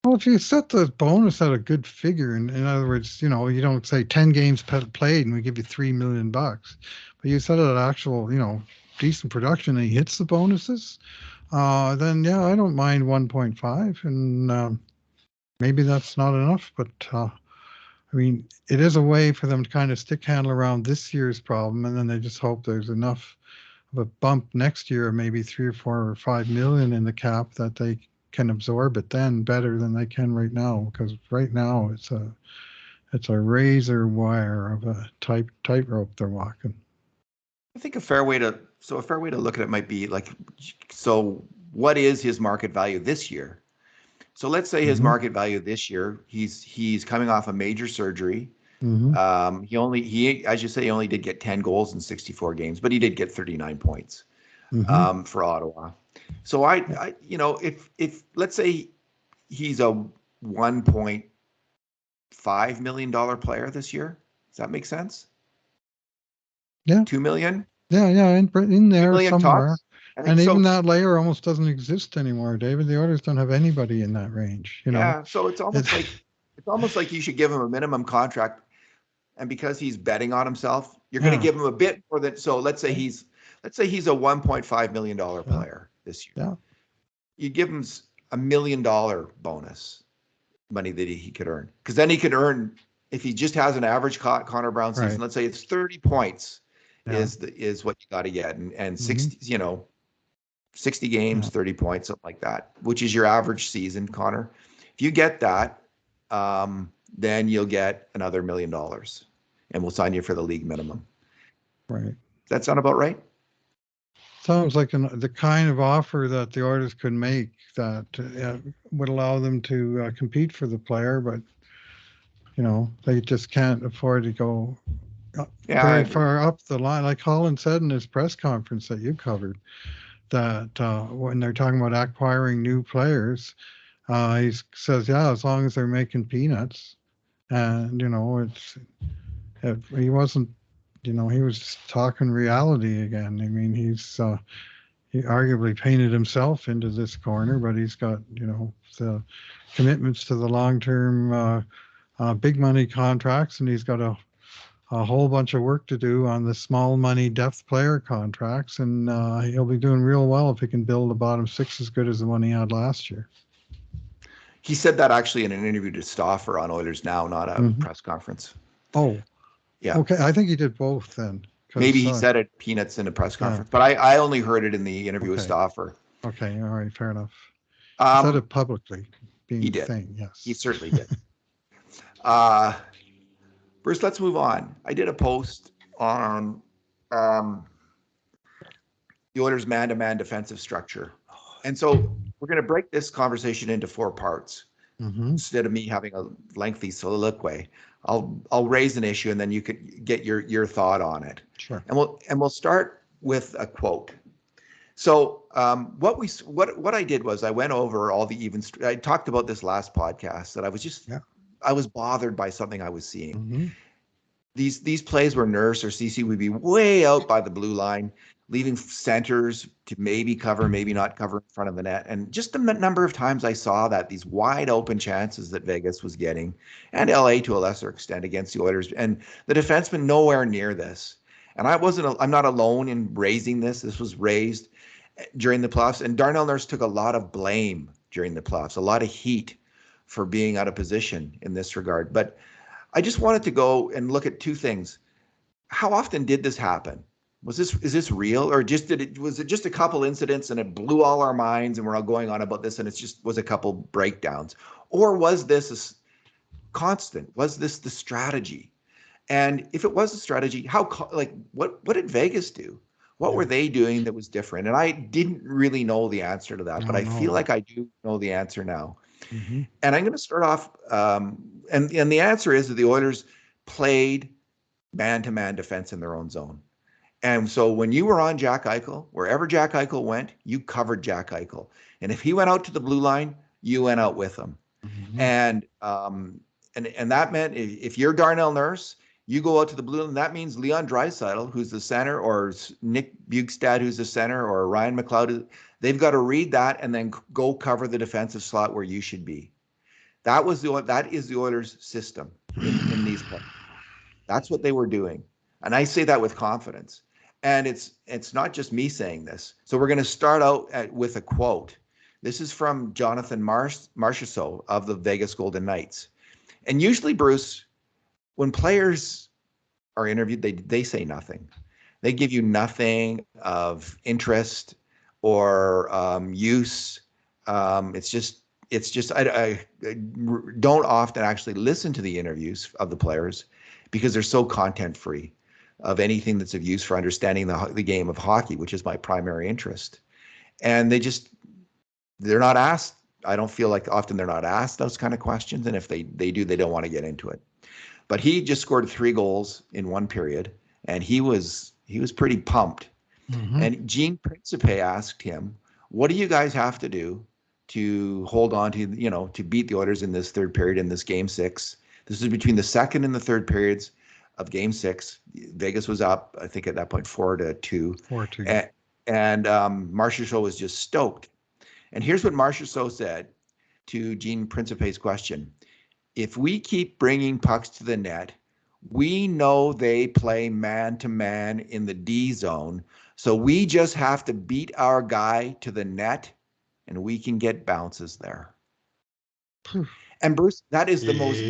Well, if you set the bonus at a good figure, in other words, you don't say 10 games played and we give you $3 million, but you set it at actual, decent production and he hits the bonuses, then I don't mind 1.5, and maybe that's not enough, but it is a way for them to kind of stick handle around this year's problem, and then they just hope there's enough a bump next year, maybe 3 or 4 or 5 million in the cap, that they can absorb it then better than they can right now. Because right now it's a razor wire of a tightrope they're walking. I think a fair way to look at it might be like, so what is his market value this year? So let's say his Mm-hmm. market value this year, he's coming off a major surgery. Mm-hmm. As you say, he only did get 10 goals in 64 games, but he did get 39 points Mm-hmm. for Ottawa. So I if let's say he's a $1.5 million player this year, does that make sense? Yeah. 2 million? Yeah. In 2 there million somewhere. tops? I think And even so. that layer almost doesn't exist anymore, David. The Oilers don't have anybody in that range. Yeah, so it's It, almost like you should give him a minimum contract, and because he's betting on himself, you're going to yeah. give him a bit more than. So let's say he's a $1.5 million Yeah. player this year. Yeah. You give him $1 million bonus money that he could earn, because then he could earn, if he just has an average Connor Brown season. Right. Let's say it's 30 points Yeah. is what you got to get, and Mm-hmm. 60 games, Yeah. 30 points, something like that, which is your average season, Connor. If you get that, then you'll get another $1 million, and we'll sign you for the league minimum. Right. Does that sound about right? Sounds like the kind of offer that the Oilers could make that would allow them to compete for the player, but they just can't afford to go Yeah, I very agree. far up the line. Like Holland said in his press conference that you covered, that when they're talking about acquiring new players, he says, yeah, as long as they're making peanuts. And, he wasn't, he was just talking reality again. I mean, he arguably painted himself into this corner, but he's got, the commitments to the long-term big money contracts, and he's got a whole bunch of work to do on the small money depth player contracts, and he'll be doing real well if he can build a bottom six as good as the one he had last year. He said that actually in an interview to Stauffer on Oilers Now, not a press conference. Oh, yeah. Okay. I think he did both then. Maybe he said it peanuts in a press conference, but I only heard it in the interview with Stauffer. Okay. All right. Fair enough. He said it publicly, being he the did. thing. Yes. He certainly did. Bruce, let's move on. I did a post on the Oilers' man-to-man defensive structure. And so we're going to break this conversation into 4 parts. Instead of me having a lengthy soliloquy, I'll raise an issue, and then you could get your thought on it. Sure. And we'll start with a quote. So what I did was I went over all the I talked about this last podcast, that I was bothered by something I was seeing. These plays where Nurse or Ceci would be way out by the blue line, leaving centers to maybe cover, maybe not cover in front of the net. And just the number of times I saw that, these wide open chances that Vegas was getting, and LA to a lesser extent against the Oilers, and the defenseman nowhere near this. And I'm not alone in raising this. This was raised during the playoffs, and Darnell Nurse took a lot of blame during the playoffs, a lot of heat for being out of position in this regard. But I just wanted to go and look at 2 things. How often did this happen? Is this real, or was it just a couple incidents and it blew all our minds and we're all going on about this and it just was a couple breakdowns? Or was this constant? Was this the strategy? And if it was a strategy, what did Vegas do? What were they doing that was different? And I didn't really know the answer to that, but I feel like I do know the answer now. And I'm going to start off, and the answer is that the Oilers played man-to-man defense in their own zone. And so when you were on Jack Eichel, wherever Jack Eichel went, you covered Jack Eichel. And if he went out to the blue line, you went out with him. And that meant if you're Darnell Nurse, you go out to the blue line. That means Leon Draisaitl, who's the center, or Nick Bjugstad, who's the center, or Ryan McLeod, they've got to read that and then go cover the defensive slot where you should be. That is the Oilers' system in these plays. That's what they were doing, and I say that with confidence. And it's not just me saying this. So we're going to start out with a quote. This is from Jonathan Marchessault of the Vegas Golden Knights. And usually, Bruce, when players are interviewed, they say nothing. They give you nothing of interest or use. I don't often actually listen to the interviews of the players because they're so content free of anything that's of use for understanding the game of hockey, which is my primary interest. And they're not asked. I don't feel like often they're not asked those kind of questions. And if they do, they don't want to get into it. But he just scored 3 goals in one period, and he was pretty pumped. Mm-hmm. And Gene Principe asked him, "What do you guys have to do to hold on to, to beat the Oilers in this third period in this game 6?" This is between the second and the third periods of game 6. Vegas was up, I think at that point 4-2. 4-2. And Marchessault was just stoked. And here's what Marchessault said to Gene Principe's question. If we keep bringing pucks to the net, we know they play man-to-man in the D zone, so we just have to beat our guy to the net, and we can get bounces there. And Bruce, that is the most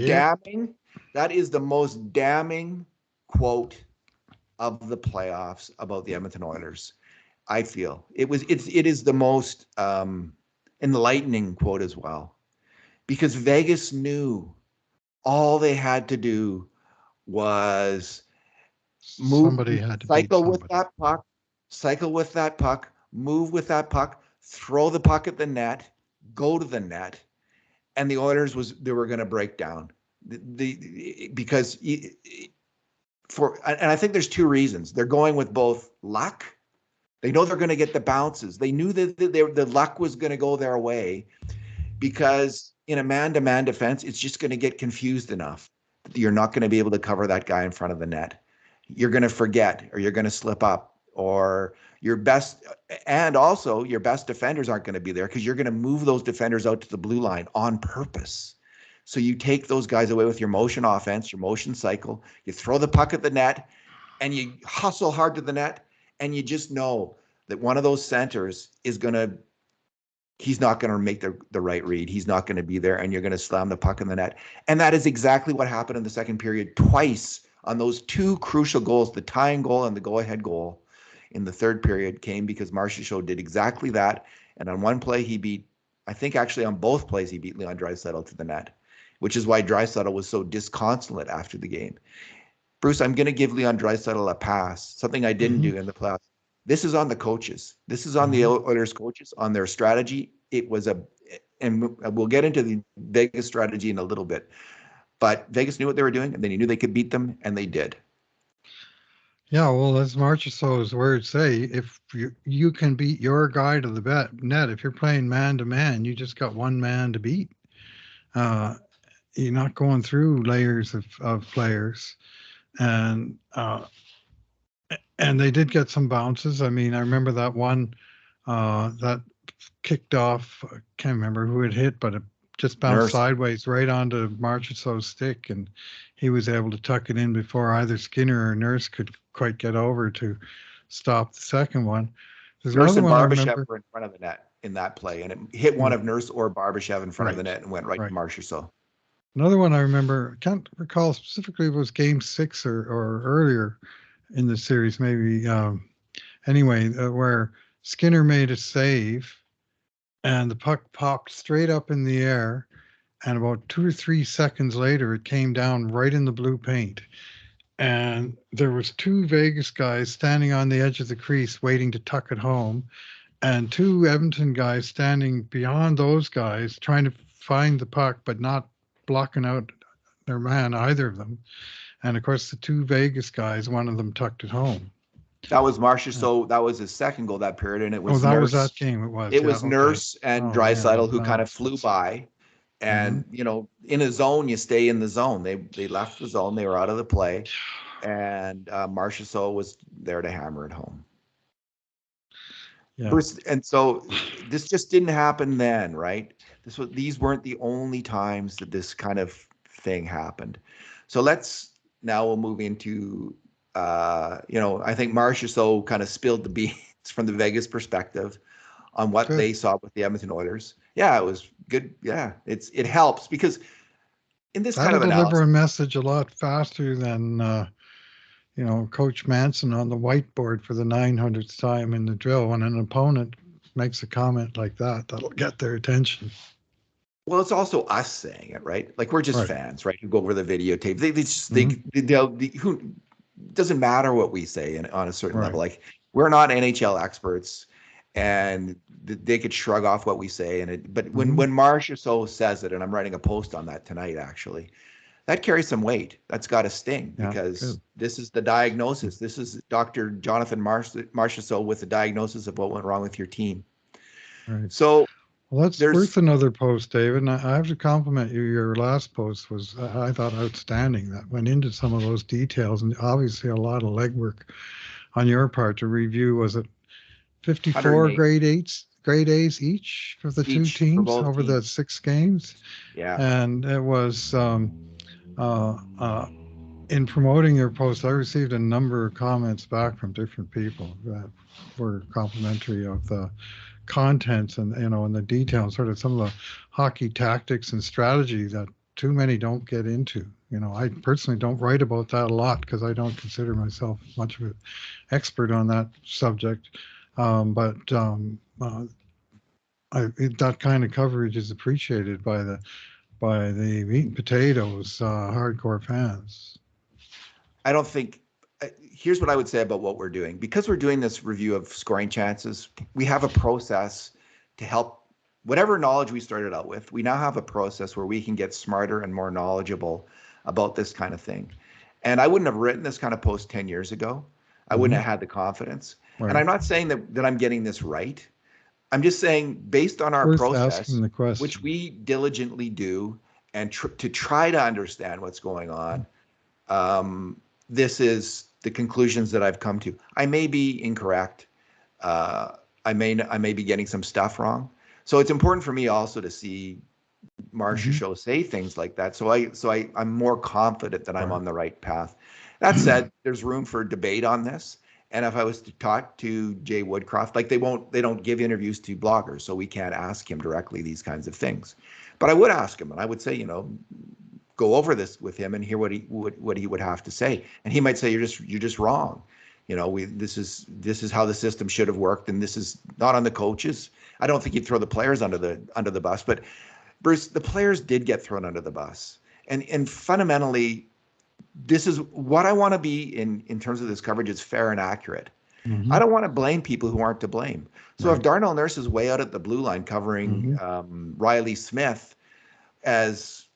damning quote of the playoffs about the Edmonton Oilers. I feel it is the most enlightening quote as well, because Vegas knew all they had to do was Somebody had to beat somebody. cycle with that puck, move with that puck, throw the puck at the net, go to the net, and the Oilers they were going to break down. Because I think there's 2 reasons. They're going with both luck. They know they're going to get the bounces. They knew that the luck was going to go their way, because in a man-to-man defense, it's just going to get confused enough that you're not going to be able to cover that guy in front of the net. You're going to forget, or you're going to slip up, or your best defenders aren't going to be there because you're going to move those defenders out to the blue line on purpose. So you take those guys away with your motion offense, your motion cycle. You throw the puck at the net, and you hustle hard to the net, and you just know that one of those centers he's not going to make the right read. He's not going to be there, and you're going to slam the puck in the net. And that is exactly what happened in the second period, twice on those 2 crucial goals, the tying goal and the go-ahead goal in the third period came because Marchessault did exactly that. And on one play, I think actually on both plays, he beat Leon Draisaitl to the net, which is why Draisaitl was so disconsolate after the game. Bruce, I'm going to give Leon Draisaitl a pass, something I didn't do in the playoffs. This is on the coaches. This is on the Oilers coaches, on their strategy. And we'll get into the Vegas strategy in a little bit, but Vegas knew what they were doing, and they knew they could beat them, and they did. Yeah, well, as Marchessault's words say, if you can beat your guy to the net, if you're playing man-to-man, you just got one man to beat. You're not going through layers of players. And they did get some bounces. I mean, I remember that one that kicked off. I can't remember who it hit, but it just bounced sideways right onto Marchessault's stick, and he was able to tuck it in before either Skinner or Nurse could quite get over to stop the second one. There's Nurse and Barbashev were in front of the net in that play, and it hit one of Nurse or Barbashev in front of the net and went right to Marchessault. Another one I remember, I can't recall specifically, it was game 6 or earlier in the series, maybe. Anyway, where Skinner made a save and the puck popped straight up in the air, and about 2 or 3 seconds later, it came down right in the blue paint. And there was 2 Vegas guys standing on the edge of the crease waiting to tuck it home, and 2 Edmonton guys standing beyond those guys trying to find the puck, but not blocking out their man, either of them. And of course, the 2 Vegas guys, one of them tucked it home. That was Marchessault. That was his second goal that period, and it was Nurse. Was that game. It was Nurse and Draisaitl who kind of flew by, and in a zone, you stay in the zone. They left the zone. They were out of the play, and Marchessault was there to hammer it home. Yeah. And so this just didn't happen then, right? These weren't the only times that this kind of thing happened. So we'll move into. I think Marchessault kind of spilled the beans from the Vegas perspective on what they saw with the Edmonton Oilers. Yeah, it was good. Yeah, it helps because in this kind of analysis, deliver a message a lot faster than Coach Manson on the whiteboard for the 900th time in the drill. When an opponent makes a comment like that, that'll get their attention. Well, it's also us saying it, right? Like we're just Right. fans, right? Who go over the videotape. They just Mhm. who doesn't matter what we say on a certain Right. level. Like we're not NHL experts, and they could shrug off what we say. But when Mhm. Marcia so says it, and I'm writing a post on that tonight, actually, that carries some weight. That's got a sting Yeah. because Good. this is the diagnosis. This is Dr. Jonathan Marchessault with the diagnosis of what went wrong with your team. Right. So Well, that's there's worth another post, David. And I have to compliment you. Your last post was, I thought, outstanding. That went into some of those details, and obviously a lot of legwork on your part to review. Was it 54 108 grade A's each for the two each for teams both over the teams. 6 games? Yeah. And it was uh, uh, in promoting your post, I received a number of comments back from different people that were complimentary of the contents and and the details, sort of some of the hockey tactics and strategy that too many don't get into. I personally don't write about that a lot because I don't consider myself much of an expert on that subject. But that kind of coverage is appreciated by the meat and potatoes hardcore fans. I don't think. Here's what I would say about what we're doing. Because we're doing this review of scoring chances, we have a process to help whatever knowledge we started out with. We now have a process where we can get smarter and more knowledgeable about this kind of thing. And I wouldn't have written this kind of post 10 years ago. I wouldn't Hmm. have had the confidence. And Right. I'm not saying that I'm getting this right. I'm just saying, based on our Worth asking process, the which question. we diligently do, and to try to understand what's going on, um, this is the conclusions that I've come to. I may be incorrect. Uh, I may be getting some stuff wrong. So it's important for me also to see Marcia Hmm. Show say things like that. I'm more confident that I'm Right. on the right path. That said, there's room for debate on this. And if I was to talk to Jay Woodcroft, like they don't give interviews to bloggers, so we can't ask him directly these kinds of things. But I would ask him, and I would say, go over this with him and hear what he would have to say. And he might say, you're just wrong. This is how the system should have worked, and this is not on the coaches. I don't think he'd throw the players under the bus, but Bruce, the players did get thrown under the bus. And fundamentally, this is what I want to be in terms of this coverage is fair and accurate. I Hmm. don't want to blame people who aren't to blame. So if Right. Darnell Nurse is way out at the blue line covering Hmm. Riley Smith, as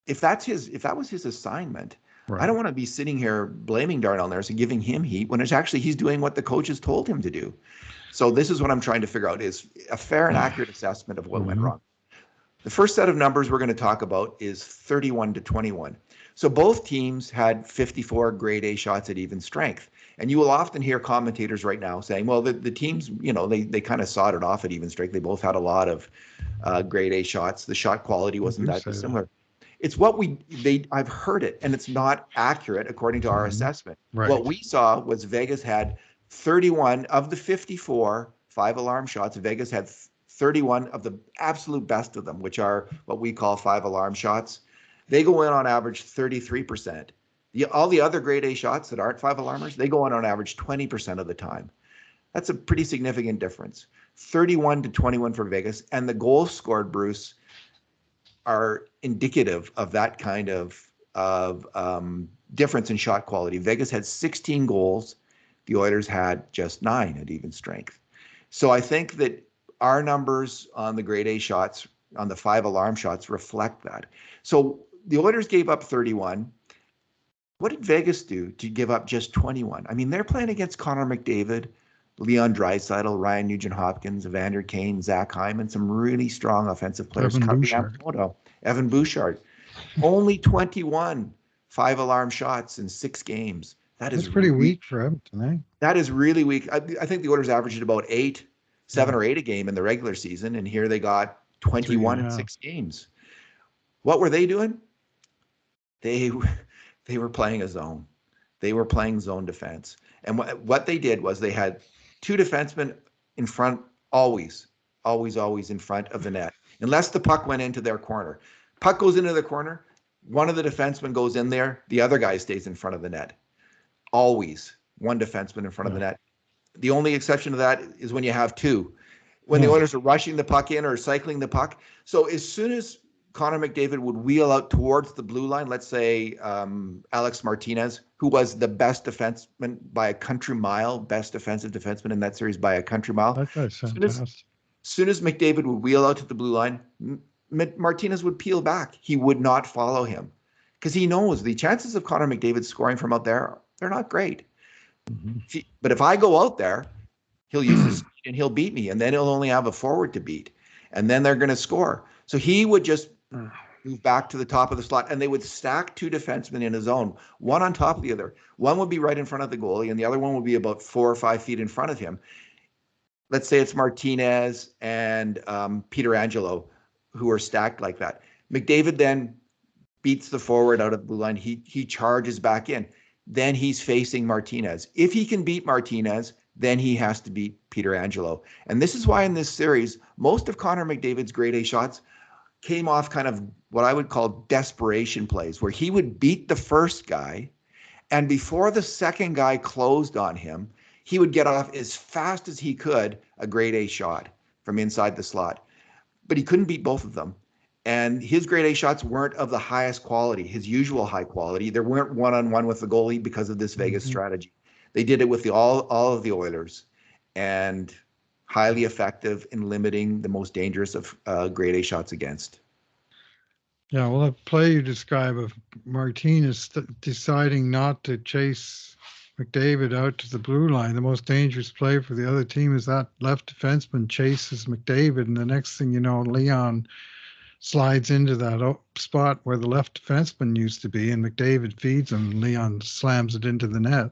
if that was his assignment, I Right. don't want to be sitting here blaming Darnell Nurse and giving him heat when it's actually he's doing what the coaches told him to do. So this is what I'm trying to figure out is a fair and accurate assessment of what went Hmm. wrong. The first set of numbers we're going to talk about is 31 to 21. So both teams had 54 grade A shots at even strength. And you will often hear commentators right now saying, well, the teams, they kind of sawed it off at even strength. They both had a lot of grade A shots. The shot quality I wasn't do that say that. dissimilar. It's I've heard it, and it's not accurate according to our Hmm. assessment. What Right. we saw was Vegas had 31 of the 54 5 alarm shots. Vegas had 31 of the absolute best of them, which are what we call 5 alarm shots. They go in on average 33%. All the other grade A shots that aren't 5 alarmers, they go in on average 20% of the time. That's a pretty significant difference. 31 to 21 for Vegas. And the goals scored, Bruce, are indicative of that kind of difference in shot quality. Vegas had 16 goals. The Oilers had just 9 at even strength. So I think that our numbers on the grade A shots, on the 5 alarm shots, reflect that. So the Oilers gave up 31. What did Vegas do to give up just 21? I mean, they're playing against Connor McDavid, Leon Draisaitl, Ryan Nugent-Hopkins, Evander Kane, Zach Hyman, some really strong offensive players. Evan Carly Bouchard. Yamamoto, Evan Bouchard. Only 21 5 alarm shots in 6 games. That That's is pretty really weak for Edmonton, eh? that is really weak. I think the Oilers averaged about seven Yeah. or eight a game in the regular season, and here they got Three and 21 a in half. 6 games. What were they doing? They they were playing a zone. They were playing zone defense. And what they did was they had two defensemen in front, always in front of the net, unless the puck went into their corner. Puck goes into the corner, one of the defensemen goes in there, the other guy stays in front of the net. always one defenseman in front of the net. The only exception to that is when you have two. When the Yeah. Oilers are rushing the puck in or cycling the puck. So as soon as Connor McDavid would wheel out towards the blue line, let's say Alex Martinez, who was the best defenseman by a country mile, best defensive defenseman in that series by a country mile. That guy's As soon as, fantastic. soon as McDavid would wheel out to the blue line, Martinez would peel back. He would not follow him because he knows the chances of Connor McDavid scoring from out there, they're not great. Mhm. But if I go out there, he'll use his speed and he'll beat me, and then he'll only have a forward to beat, and then they're going to score. So he would just move back to the top of the slot, and they would stack two defensemen in a zone, one on top of the other. One would be right in front of the goalie, and the other one would be about 4 or 5 feet in front of him. Let's say it's Martinez and Peter Angelo, who are stacked like that. McDavid then beats the forward out of the blue line. He charges back in. Then he's facing Martinez. If he can beat Martinez, then he has to beat Peter Angelo. And this is why in this series, most of Connor McDavid's grade A shots came off kind of what I would call desperation plays, where he would beat the first guy, and before the second guy closed on him, he would get off as fast as he could a grade A shot from inside the slot. But he couldn't beat both of them. And his grade A shots weren't of the highest quality, his usual high quality. There weren't one-on-one with the goalie because of this Vegas strategy. They did it with all of the Oilers, and highly effective in limiting the most dangerous of grade A shots against. Yeah, well, that play you describe of Martinez deciding not to chase McDavid out to the blue line, the most dangerous play for the other team is that left defenseman chases McDavid, and the next thing you know, Leon slides into that spot where the left defenseman used to be, and McDavid feeds him, and Leon slams it into the net.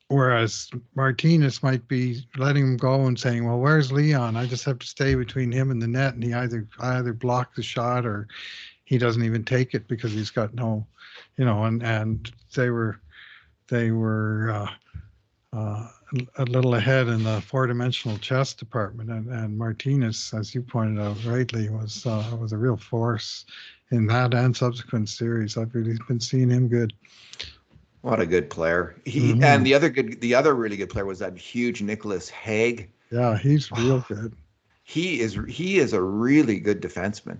Whereas Martinez might be letting him go and saying, "Well, where's Leon? I just have to stay between him and the net," and I either block the shot or he doesn't even take it because he's got no, and they were a little ahead in the four-dimensional chess department, and Martinez, as you pointed out rightly, was a real force in that and subsequent series. I've really been seeing him good. What a good player! And the other really good player was that huge Nicholas Hague. Yeah, he's real good. He is a really good defenseman.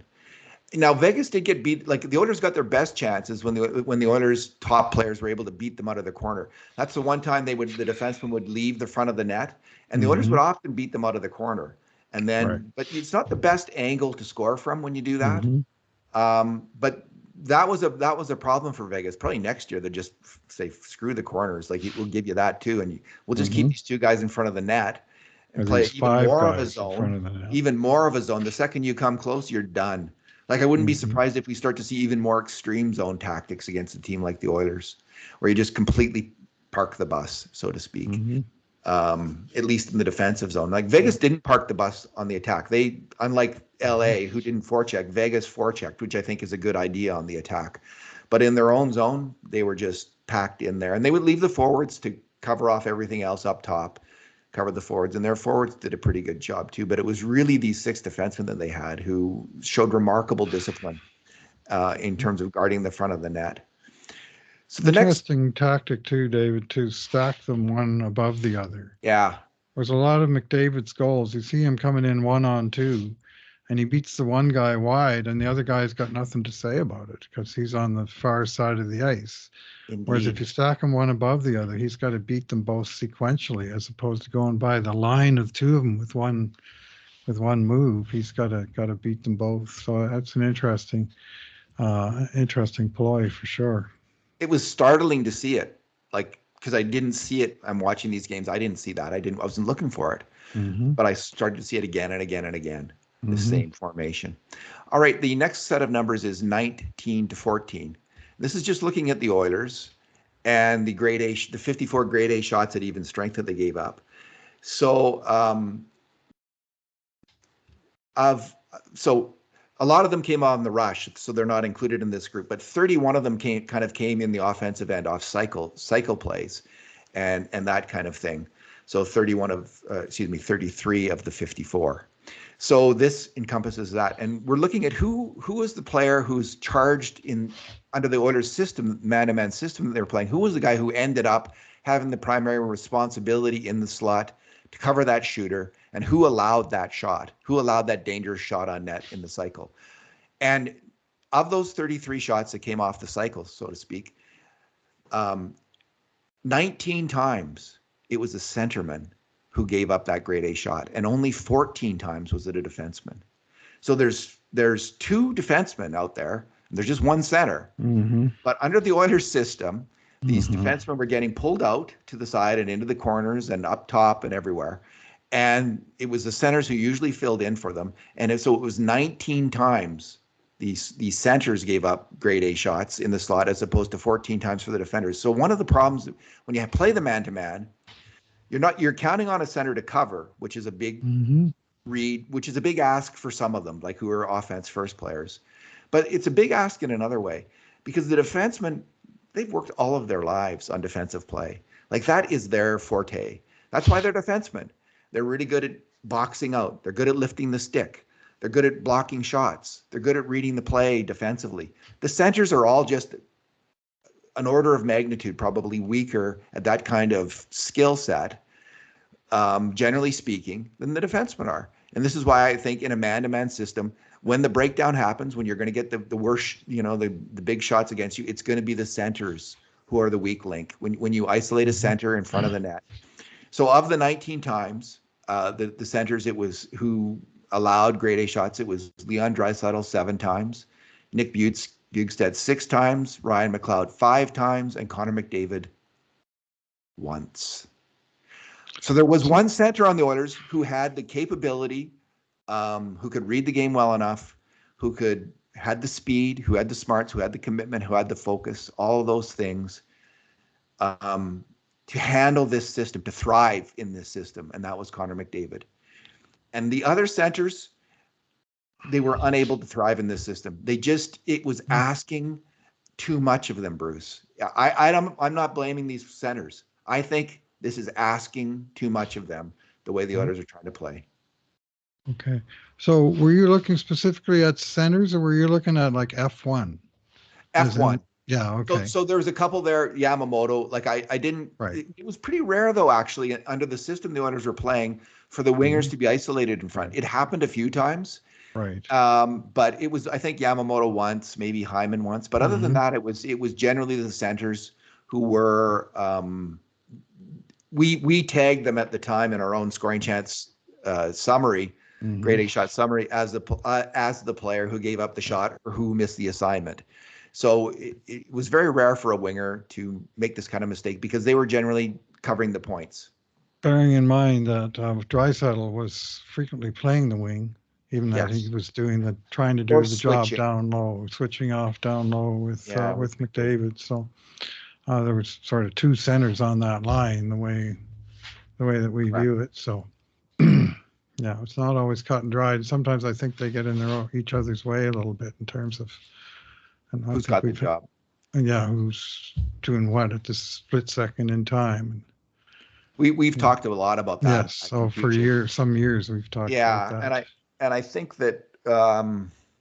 Now Vegas did get beat. Like the Oilers got their best chances when the Oilers' top players were able to beat them out of the corner. That's the one time the defenseman would leave the front of the net, and the Oilers would often beat them out of the corner. And then, Right. but it's not the best angle to score from when you do that. But that was a problem for Vegas. Probably next year they'll just say screw the corners. Like we'll give you that too, and we'll just keep these two guys in front of the net and play even more of a zone. Even more of a zone. The second you come close, you're done. Like I wouldn't be surprised if we start to see even more extreme zone tactics against a team like the Oilers, where you just completely park the bus, so to speak. At least in the defensive zone. Like Vegas didn't park the bus on the attack. They, unlike LA, who didn't forecheck, Vegas forechecked, which I think is a good idea on the attack. But in their own zone, they were just packed in there, and they would leave the forwards to cover off everything else up top. Covered the forwards, and their forwards did a pretty good job too. But it was really these 6 defensemen that they had who showed remarkable discipline in terms of guarding the front of the net. So the interesting tactic too, David, to stack them one above the other. Yeah. There's a lot of McDavid's goals. You see him coming in 1-on-2, and he beats the one guy wide, and the other guy's got nothing to say about it because he's on the far side of the ice. Indeed. Whereas if you stack them one above the other, he's got to beat them both sequentially, as opposed to going by the line of two of them with one move. He's got to beat them both. So that's an interesting ploy for sure. It was startling to see it, like because I didn't see it. I'm watching these games. I didn't see that. I wasn't looking for it, but I started to see it again and again and again. The same formation. All right, the next set of numbers is 19 to 14. This is just looking at the Oilers and the grade A, the 54 grade A shots at even strength that they gave up. So, a lot of them came on the rush, so they're not included in this group. But 31 of them came in the offensive end off cycle plays, and that kind of thing. So 33 of the 54. So this encompasses that, and we're looking at who is the player who's charged in under the Oilers system, man-to-man system that they're playing. Who was the guy who ended up having the primary responsibility in the slot to cover that shooter, and who allowed that shot, who allowed that dangerous shot on net in the cycle. And of those 33 shots that came off the cycle, so to speak, 19 times it was a centerman who gave up that grade A shot, and only 14 times was it a defenseman. So there's two defensemen out there, and there's just one center. Mm-hmm. But under the Oilers system, these defensemen were getting pulled out to the side and into the corners and up top and everywhere. And it was the centers who usually filled in for them. And so it was 19 times these centers gave up grade A shots in the slot as opposed to 14 times for the defenders. So one of the problems when you play the man-to-man, you're counting on a center to cover, which is a big read, which is a big ask for some of them, like who are offense first players. But it's a big ask in another way, because the defensemen, they've worked all of their lives on defensive play. Like that is their forte. That's why they're defensemen. They're really good at boxing out. They're good at lifting the stick. They're good at blocking shots. They're good at reading the play defensively. The centers are all just an order of magnitude, probably weaker at that kind of skill set, generally speaking, than the defensemen are. And this is why I think in a man-to-man system, when the breakdown happens, when you're going to get the worst, the big shots against you, it's going to be the centers who are the weak link when you isolate a center in front of the net. So of the 19 times, the centers, it was who allowed grade A shots, it was Leon Draisaitl 7 times, Nick Bjugstad 6 times, Ryan McLeod 5 times, and Connor McDavid once. So there was one center on the Oilers who had the capability, who could read the game well enough, who had the speed, who had the smarts, who had the commitment, who had the focus, all of those things, to handle this system, to thrive in this system, and that was Connor McDavid. And the other centers, they were unable to thrive in this system. It was asking too much of them, Bruce. I'm not blaming these centers. I think this is asking too much of them, the way the Oilers are trying to play. Okay. So were you looking specifically at centers, or were you looking at like F1? F1. Yeah, okay. So there was a couple there, Yamamoto. Like I didn't, Right. It was pretty rare though, actually, under the system the Oilers were playing, for the wingers to be isolated in front. It happened a few times. Right. But it was, I think, Yamamoto once, maybe Hyman once. But other than that, it was generally the centers who were, we tagged them at the time in our own scoring chance summary, grade A shot summary, as the player who gave up the shot or who missed the assignment. So it was very rare for a winger to make this kind of mistake, because they were generally covering the points. Bearing in mind that Draisaitl was frequently playing the wing, even that he was trying to do the job down low, switching off down low with McDavid. So there was sort of two centers on that line, the way that we view it. So yeah, it's not always cut and dried. Sometimes I think they get in each other's way a little bit in terms of who's got the job. Yeah, who's doing what at this split second in time. We've talked a lot about that. Yes, so for some years we've talked about that. And I think that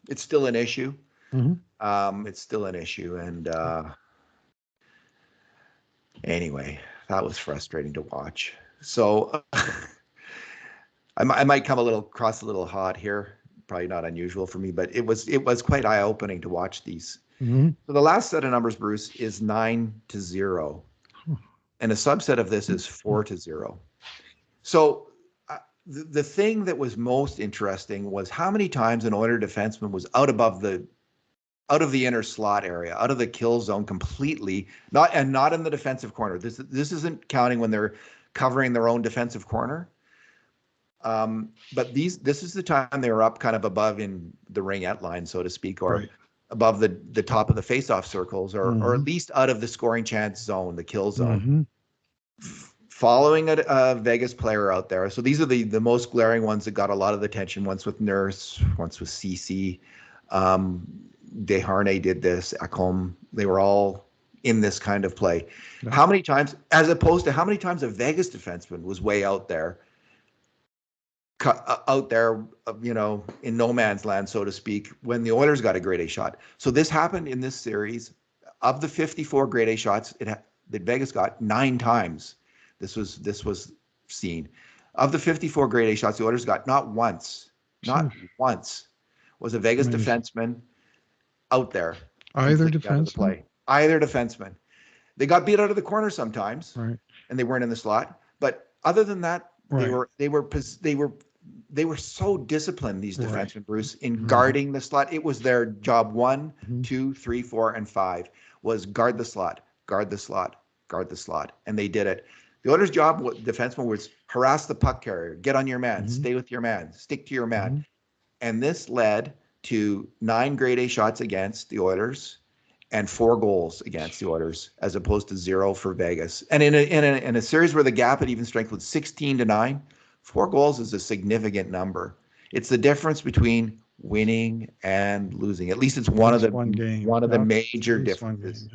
it's still an issue. It's still an issue, and anyway, that was frustrating to watch. So I might come across a little hot here. Probably not unusual for me, but it was quite eye-opening to watch these. So the last set of numbers, Bruce, is 9-0. And a subset of this is 4-0. So the thing that was most interesting was how many times an Oiler defenseman was out of the inner slot area, out of the kill zone completely, not in the defensive corner. This isn't counting when they're covering their own defensive corner. But this is the time they were up kind of above in the ringette line, so to speak, or above the top of the face-off circles, or at least out of the scoring chance zone, the kill zone. Following a Vegas player out there. So these are the most glaring ones that got a lot of attention. Once with Nurse, once with Ceci. Desharnais did this. Ekholm. They were all in this kind of play. How many times, as opposed to how many times a Vegas defenseman was way out there out there, in no man's land, so to speak, when the Oilers got a grade A shot. So this happened in this series. Of the 54 grade A shots that Vegas got 9 times, this was seen. Of the 54 grade A shots the Oilers got, not once was a Vegas defenseman out there. Either defenseman? Either defenseman. They got beat out of the corner sometimes, right, and they weren't in the slot. But other than that, right. they were so disciplined, these defensemen, right. Bruce, in guarding the slot. It was their job 1, 2, 3, 4, and 5 was guard the slot, guard the slot, guard the slot, and they did it. The Oilers' job, defenseman, was harass the puck carrier, get on your man, stay with your man, stick to your man, and this led to 9 grade A shots against the Oilers and 4 goals against the Oilers, as opposed to 0 for Vegas. And in a series where the gap at even strength was 16-9, 4 goals is a significant number. It's the difference between winning and losing. At least it's one of the major differences.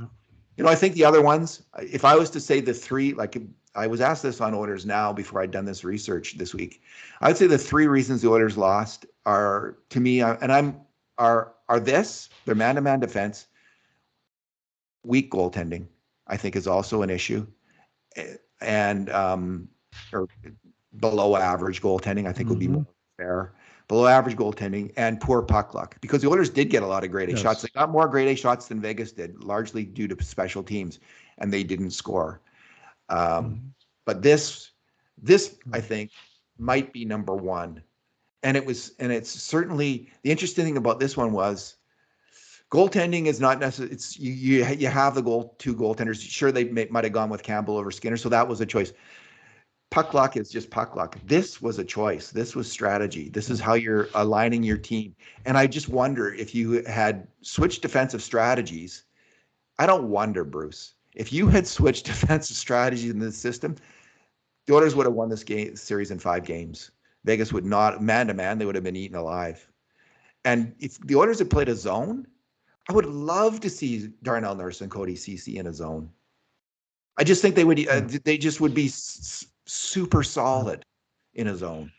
I think the other ones, if I was to say the 3, like I was asked this on Oilers Now before I'd done this research this week, I would say the 3 reasons the Oilers lost are, to me, are their man-to-man defense. Weak goaltending, I think, is also an issue, and or below average goaltending, I think, would be more fair. Below average goaltending and poor puck luck, because the Oilers did get a lot of grade A shots. They got more grade A shots than Vegas did, largely due to special teams, and they didn't score. But this I think might be number 1, and it's certainly the interesting thing about this one was. Goaltending is not necessarily. It's you have the 2 goaltenders. Sure, they might have gone with Campbell over Skinner, so that was a choice. Puck luck is just puck luck. This was a choice. This was strategy. This is how you're aligning your team. And I just wonder if you had switched defensive strategies. I don't wonder, Bruce, if you had switched defensive strategies in the system, the Oilers would have won this series in 5 games. Vegas would not, man to man, they would have been eaten alive. And if the Oilers had played a zone, I would love to see Darnell Nurse and Cody Ceci in a zone. I just think they would. They just would be super solid in a zone.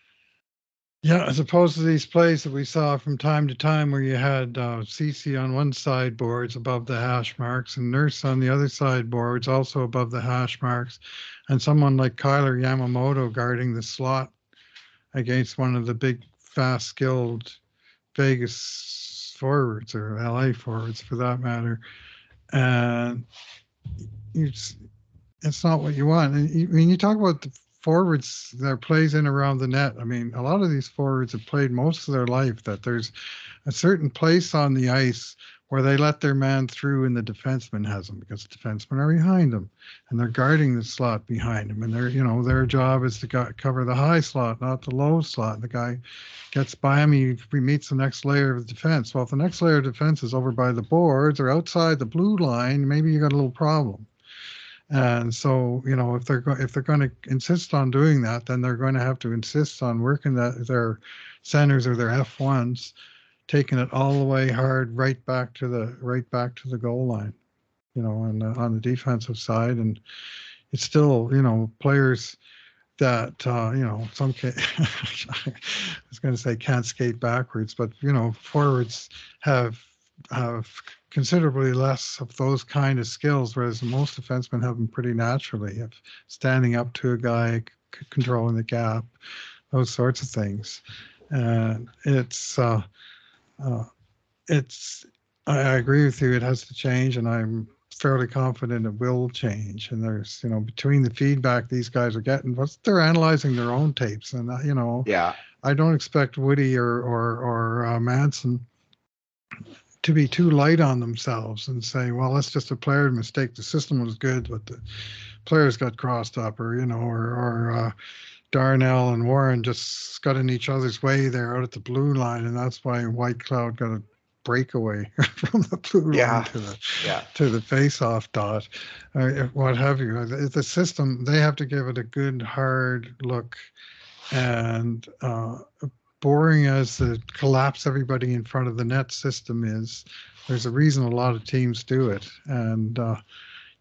Yeah, as opposed to these plays that we saw from time to time, where you had Ceci on one side boards above the hash marks, and Nurse on the other side boards also above the hash marks, and someone like Kyler Yamamoto guarding the slot against one of the big, fast, skilled Vegas forwards, or LA forwards for that matter, and it's not what you want. And you talk about the forwards that plays in around the net. I mean, a lot of these forwards have played most of their life that there's a certain place on the ice where they let their man through and the defenseman has them, because the defensemen are behind them and they're guarding the slot behind them. And their job is to cover the high slot, not the low slot. The guy gets by him, he meets the next layer of defense. Well, if the next layer of defense is over by the boards or outside the blue line, maybe you got a little problem. And so, if they're going to insist on doing that, then they're going to have to insist on working their centers or their F1s, taking it all the way hard right back to the goal line, on the defensive side. And it's still, players that some I was going to say can't skate backwards, but forwards have considerably less of those kind of skills, whereas most defensemen have them pretty naturally, of standing up to a guy, controlling the gap, those sorts of things. And I agree with you, it has to change, and I'm fairly confident it will change. And there's, between the feedback these guys are getting, they're analyzing their own tapes, and yeah, I don't expect Woody or Manson to be too light on themselves and say, well, that's just a player mistake. The system was good, but the players got crossed up, or Darnell and Warren just got in each other's way there out at the blue line, and that's why White Cloud got a breakaway from the blue line to the face-off dot, what have you. The system, they have to give it a good hard look, and boring as the collapse everybody in front of the net system is, there's a reason a lot of teams do it. And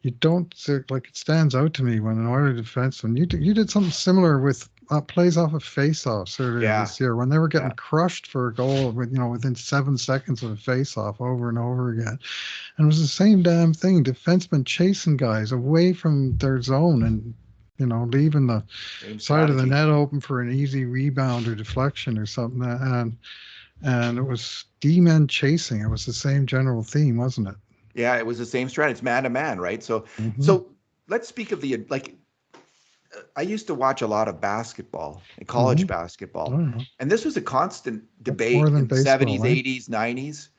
you don't, like, it stands out to me when an Oilers defenseman, you did something similar with plays off of face-offs earlier Yeah, this year when they were getting yeah. crushed for a goal with, within 7 seconds of a face-off over and over again. And it was the same damn thing. Defensemen chasing guys away from their zone and, leaving the Same side of the strategy. net open for an easy rebound or deflection or something. And it was D-men chasing. It was the same general theme, wasn't it? Yeah, it was the same strategy. It's man to man, right? So, Mm-hmm. so let's speak of the like. I used to watch a lot of basketball, college Mm-hmm. basketball, Oh, yeah. and this was a constant Much more debate than in the baseball, 70s, eh? 80s, 90s.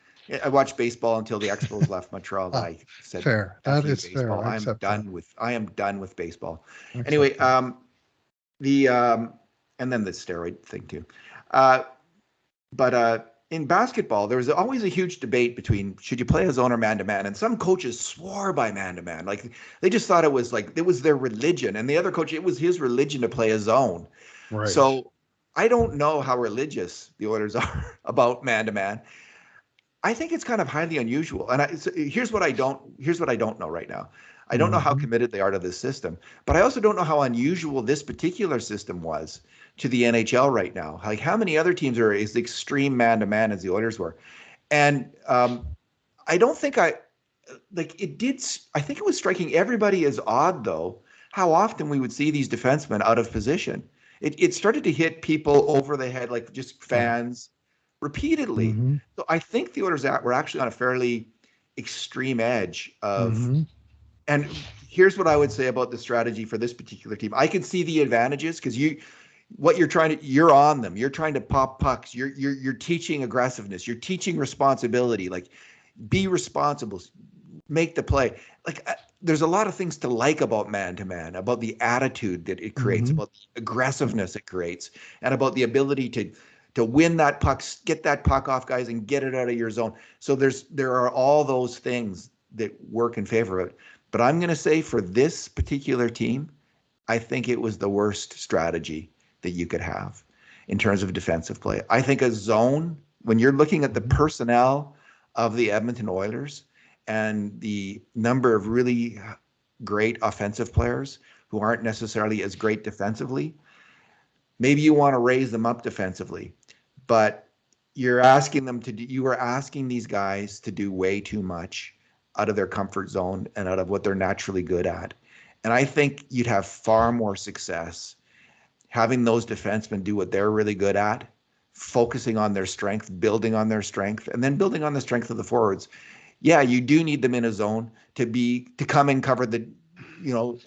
I watched baseball until the Expos left Montreal. That Ah, I said, fair. "F That you, is fair. baseball. I accept that. I am done with baseball." I accept Anyway, that. the and then the steroid thing too. Uh, but in basketball, there was always a huge debate between should you play a zone or man to man, and some coaches swore by man to man, like they just thought it was their religion, and the other coach it was his religion to play a zone. Right. So I don't know how religious the Oilers are about man to man. I think it's kind of highly unusual, and here's what I don't know right now. I don't know how Mm-hmm. committed they are to this system, but I also don't know how unusual this particular system was to the NHL right now. Like how many other teams are as extreme man to man as the Oilers were, and I don't think I like it did. I think it was striking everybody as odd though how often we would see these defensemen out of position. It started to hit people over the head, like just Right. fans, repeatedly. Mm-hmm. So I think the Oilers were actually on a fairly extreme edge of. Mm-hmm. And here's what I would say about the strategy for this particular team. I can see the advantages because you're on them. You're trying to pop pucks. You're teaching aggressiveness. You're teaching responsibility. Like be responsible, make the play. There's a lot of things to like about man to man, about the attitude that it creates, Mm-hmm. about the aggressiveness it creates, and about the ability to win that puck, get that puck off guys, and get it out of your zone. So there are all those things that work in favor of it. But I'm going to say for this particular team, I think it was the worst strategy that you could have in terms of defensive play. I think a zone, when you're looking at the Mm-hmm. personnel of the Edmonton Oilers and the number of really great offensive players who aren't necessarily as great defensively, maybe you want to raise them up defensively, but you are asking these guys to do way too much out of their comfort zone and out of what they're naturally good at. And I think you'd have far more success having those defensemen do what they're really good at, focusing on their strength, building on their strength, and then building on the strength of the forwards. Yeah, you do need them in a zone to come and cover the,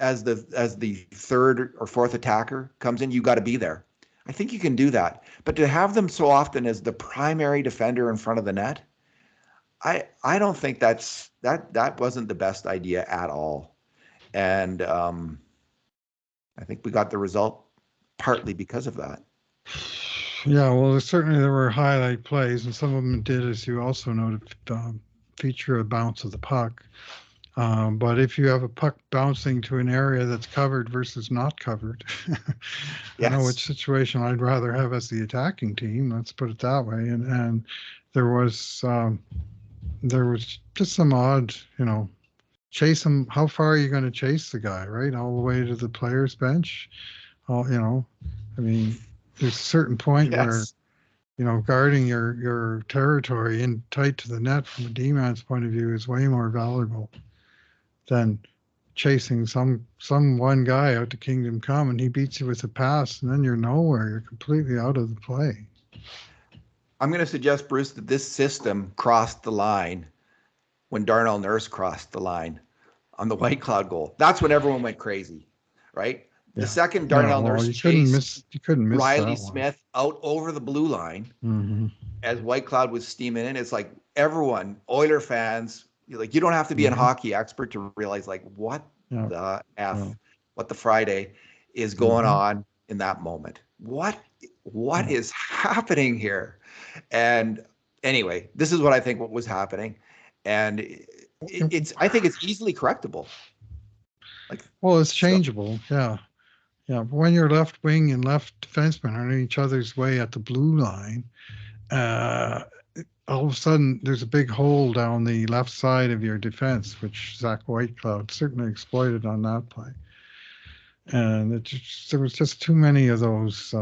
as the third or fourth attacker comes in, you got to be there. I think you can do that, but to have them so often as the primary defender in front of the net, I don't think that wasn't the best idea at all. And I think we got the result partly because of that. Yeah, well, certainly there were highlight plays, and some of them did, as you also noted, feature a bounce of the puck. But if you have a puck bouncing to an area that's covered versus not covered, I know Yes. which situation I'd rather have as the attacking team. Let's put it that way. And there was there was just some odd, chase him. How far are you going to chase the guy, right? All the way to the player's bench. I mean, there's a certain point where Yes. guarding your territory in tight to the net from a D-man's point of view is way more valuable than chasing some one guy out to Kingdom Come and he beats you with a pass and then you're nowhere. You're completely out of the play. I'm going to suggest, Bruce, that this system crossed the line when Darnell Nurse crossed the line on the White Cloud goal. That's when everyone went crazy, right? The Yeah. second Yeah. Darnell Well, Nurse you chased couldn't miss Riley that one. Smith out over the blue line Mm-hmm. as White Cloud was steaming in. It's like everyone, Oiler fans, like you don't have to be a Mm-hmm. hockey expert to realize like what Yeah. the Yeah. F, what the Friday is going Mm-hmm. on in that moment. What Yeah. is happening here? And anyway, this is what I think what was happening. And I think it's easily correctable. Like, Well, it's so changeable. Yeah. Yeah. But when your left wing and left defenseman are in each other's way at the blue line, uh, all of a sudden there's a big hole down the left side of your defense, which Zach Whitecloud certainly exploited on that play. and there was just too many of those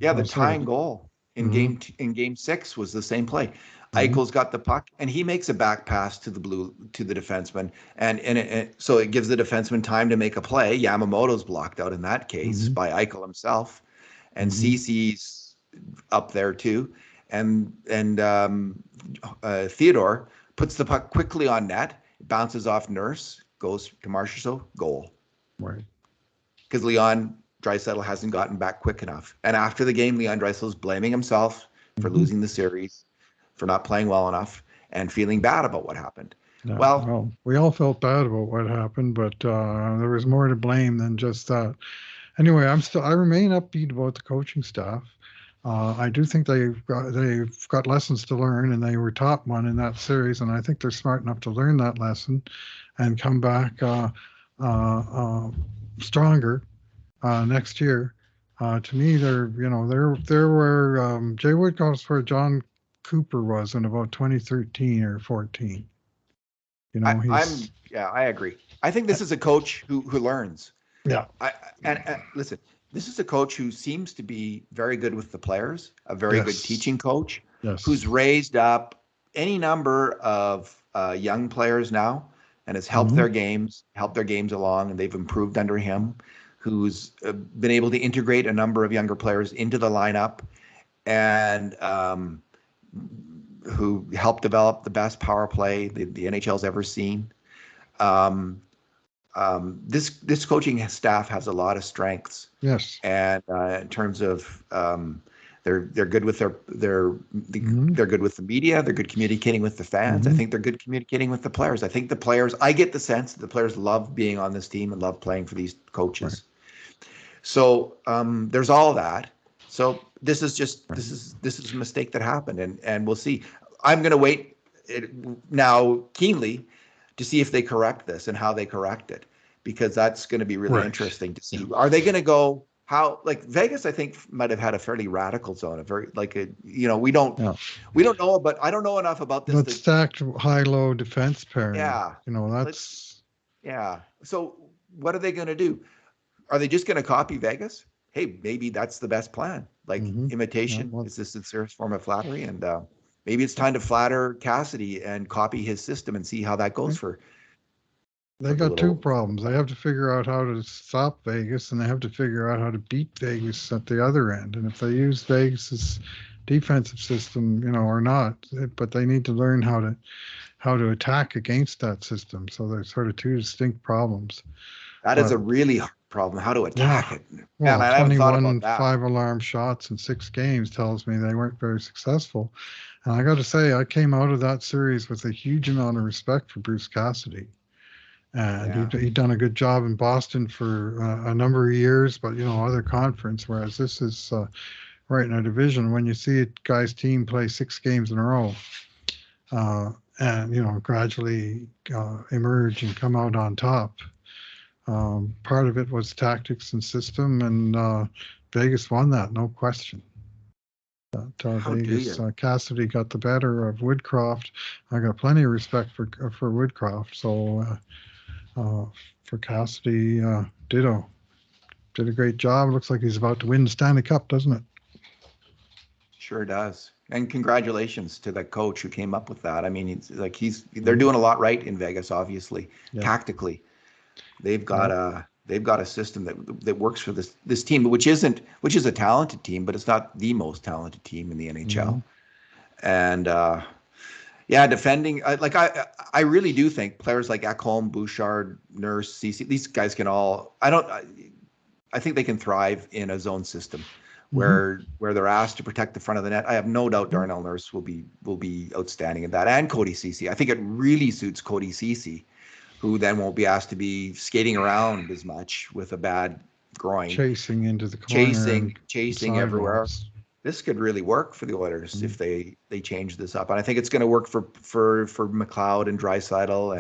Yeah, the sort of. tying goal in Mhm, game 6 was the same play. mhm, Eichel's got the puck and he makes a back pass to the defenseman, so it gives the defenseman time to make a play. Yamamoto's blocked out in that case mhm, by Eichel himself, and mhm, Ceci's up there too, and Theodore puts the puck quickly on net, bounces off Nurse, goes to Marchessault, goal, right. because Leon Draisaitl hasn't gotten back quick enough. And after the game, Leon Draisaitl is blaming himself for Mhm. losing the series, for not playing well enough, and feeling bad about what happened. Yeah, Well, well, we all felt bad about what happened, but there was more to blame than just that. Anyway, I remain upbeat about the coaching staff. I do think they've got lessons to learn, and they were taught one in that series, and I think they're smart enough to learn that lesson and come back uh, stronger next year. To me, they're where Jay Woodcroft's where John Cooper was in about 2013 or 14. He's I agree. I think this is a coach who learns. yeah, I and listen, this is a coach who seems to be very good with the players, a very good yes, teaching coach, yes. who's raised up any number of young players now, and has Hmm. helped their games along, and they've improved under him. Who's been able to integrate a number of younger players into the lineup, and who helped develop the best power play the NHL's ever seen. Um, this coaching staff has a lot of strengths, Yes. and in terms of they're good with Hmm. they're good with the media. They're good communicating with the fans. I Hmm. think they're good communicating with the players. I think the players. I get the sense that the players love being on this team and love playing for these Right. coaches. So there's all that. So Right. this is a mistake that happened, and we'll see. I'm going to wait now keenly to see if they correct this and how they correct it, because that's going to be really Right. interesting to Yeah. see. Are they going to go how like Vegas? I think might have had a fairly radical zone, a very like a Yeah. we don't know, but I don't know enough about this That to stacked high-low defense pairing. yeah. Let's That's. yeah. So what are they going to do? Are they just going to copy Vegas? Hey, maybe that's the best plan. Like Hmm. Yeah. imitation Well, is the sincerest form of flattery, and maybe it's time to flatter Cassidy and copy his system and see how that goes they for the got two little. problems. They have to figure out how to stop Vegas, and they have to figure out how to beat Vegas at the other end. And if they use Vegas's defensive system, or not, but they need to learn how to attack against that system. So there's sort of two distinct problems. That is But a really hard problem. How to yeah, attack it, man. well, I haven't thought about 21 that. five-alarm shots in 6 games tells me they weren't very successful. And I got to say, I came out of that series with a huge amount of respect for Bruce Cassidy. And Yeah, he'd done a good job in Boston for a number of years, but other conference. Whereas this is right in a division. When you see a guy's team play 6 games in a row, uh, and gradually emerge and come out on top, part of it was tactics and system, and Vegas won that, no question. But how do Vegas, you? Cassidy got the better of Woodcroft. I got plenty of respect for Woodcroft. So for Cassidy, ditto. Did a great job. Looks like he's about to win the Stanley Cup, doesn't it? Sure does. And congratulations to the coach who came up with that. I mean, they're Mhm. doing a lot right in Vegas, obviously, Yeah. tactically. Yeah. They've got a system that works for this team, which is a talented team, but it's not the most talented team in the Hmm. NHL. And yeah, defending I really do think players like Ekholm, Bouchard, Nurse, Ceci, these guys can all. I think they can thrive in a zone system Hmm. where they're asked to protect the front of the net. I have no doubt Hmm. Darnell Nurse will be outstanding at that, and Cody Ceci. I think it really suits Cody Ceci, who then won't be asked to be skating around as much with a bad groin, Chasing into the corner and chasing everywhere. sidewalls. This could really work for the Oilers Mhm. if they change this up, and I think it's going to work for McLeod and Draisaitl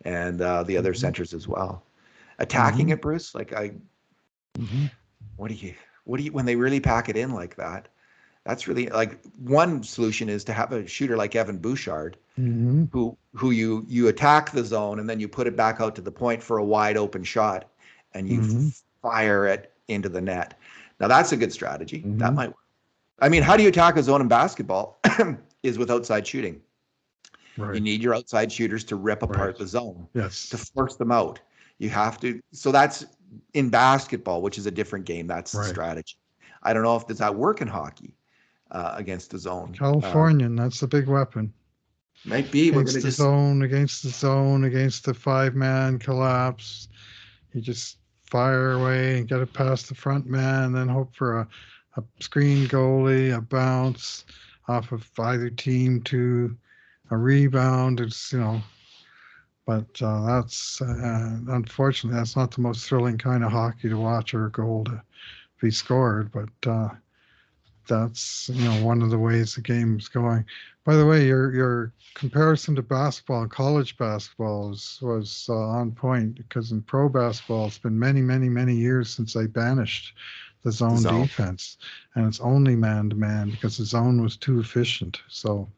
and the other Mhm. centers as well. Attacking Mhm. it, Bruce. Mhm. What do you when they really pack it in like that? That's really like one solution is to have a shooter like Evan Bouchard, Mhm. who you attack the zone and then you put it back out to the point for a wide open shot, and Mhm. fire it into the net. Now that's a good strategy. Mhm. That might work. I mean, how do you attack a zone in basketball is with outside shooting. You Right. need your outside shooters to rip apart Right. the zone, Yes. to force them out. You have to. So that's in basketball, which is a different game. That's the Right. strategy. I don't know if does that work in hockey against the zone. Californian, that's the big weapon. Might be. We're Against going to the just. zone, against the zone, against the 5-man collapse. You just fire away and get it past the front man, then hope for a screen goalie, a bounce off of either team to a rebound. It's, but that's unfortunately, that's not the most thrilling kind of hockey to watch or a goal to be scored. But that's one of the ways the game's going. By the way, your comparison to basketball and college basketball was on point, because in pro basketball it's been many, many, many years since they banished the zone defense, and it's only man to man because the zone was too efficient. So,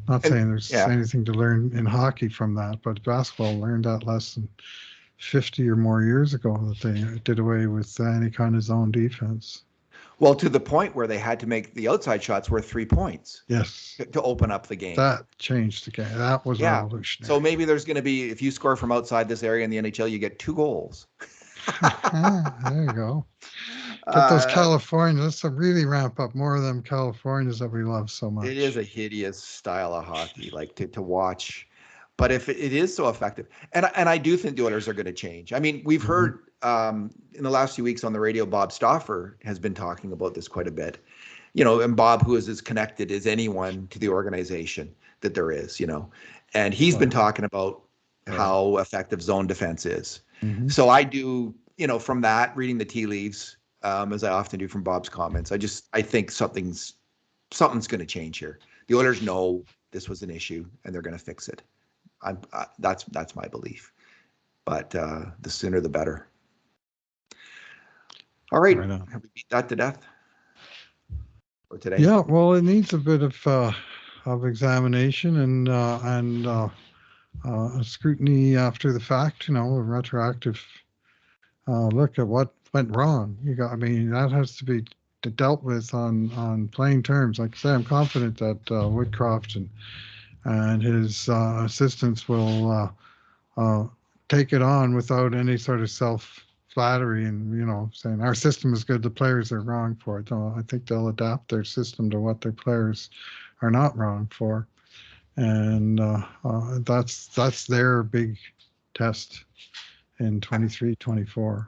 not saying there's anything to learn in hockey from that, but basketball learned that lesson 50 or more years ago, that they did away with any kind of zone defense. Well, to the point where they had to make the outside shots worth 3 points. Yes. To open up the game. That changed the game. That was revolutionary. So maybe there's going to be, if you score from outside this area in the NHL, you get 2 goals. There you go. Get those Californians. Let's really ramp up more of them Californians that we love so much. It is a hideous style of hockey, like to watch. But if it is so effective, and I do think the Oilers are going to change. I mean, we've heard in the last few weeks on the radio, Bob Stauffer has been talking about this quite a bit. And Bob, who is as connected as anyone to the organization that there is, and he's been talking about how effective zone defense is. So I do, from that, reading the tea leaves, as I often do from Bob's comments, I think something's going to change here. The Oilers know this was an issue and they're going to fix it. That's my belief, but the sooner the better. All right, have we beat that to death for today? Yeah, well, it needs a bit of examination and scrutiny after the fact. A retroactive look at what went wrong. That has to be dealt with on plain terms. Like I say, I'm confident that Woodcroft and his assistants will take it on without any sort of self-flattery and, saying our system is good, the players are wrong for it. No, I think they'll adapt their system to what their players are not wrong for. And that's their big test in 23-24.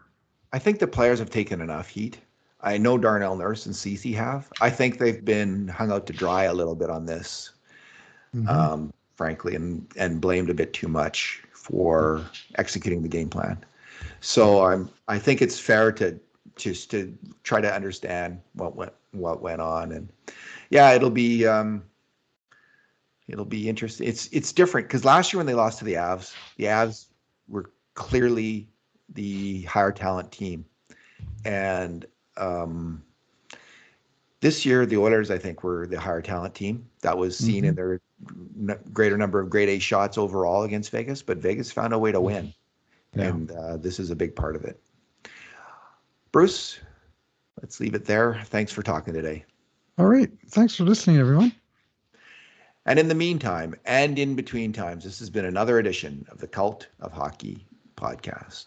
I think the players have taken enough heat. I know Darnell Nurse and Ceci have. I think they've been hung out to dry a little bit on this. Frankly, and blamed a bit too much for executing the game plan. So I think it's fair to try to understand what went on, and it'll be interesting. It's different because last year when they lost to the Avs were clearly the higher talent team, and this year the Oilers, I think, were the higher talent team. That was seen in their greater number of grade A shots overall against Vegas, but Vegas found a way to win. Yeah. And this is a big part of it. Bruce, let's leave it there. Thanks for talking today. All right. Thanks for listening, everyone. And in the meantime, and in between times, this has been another edition of the Cult of Hockey podcast.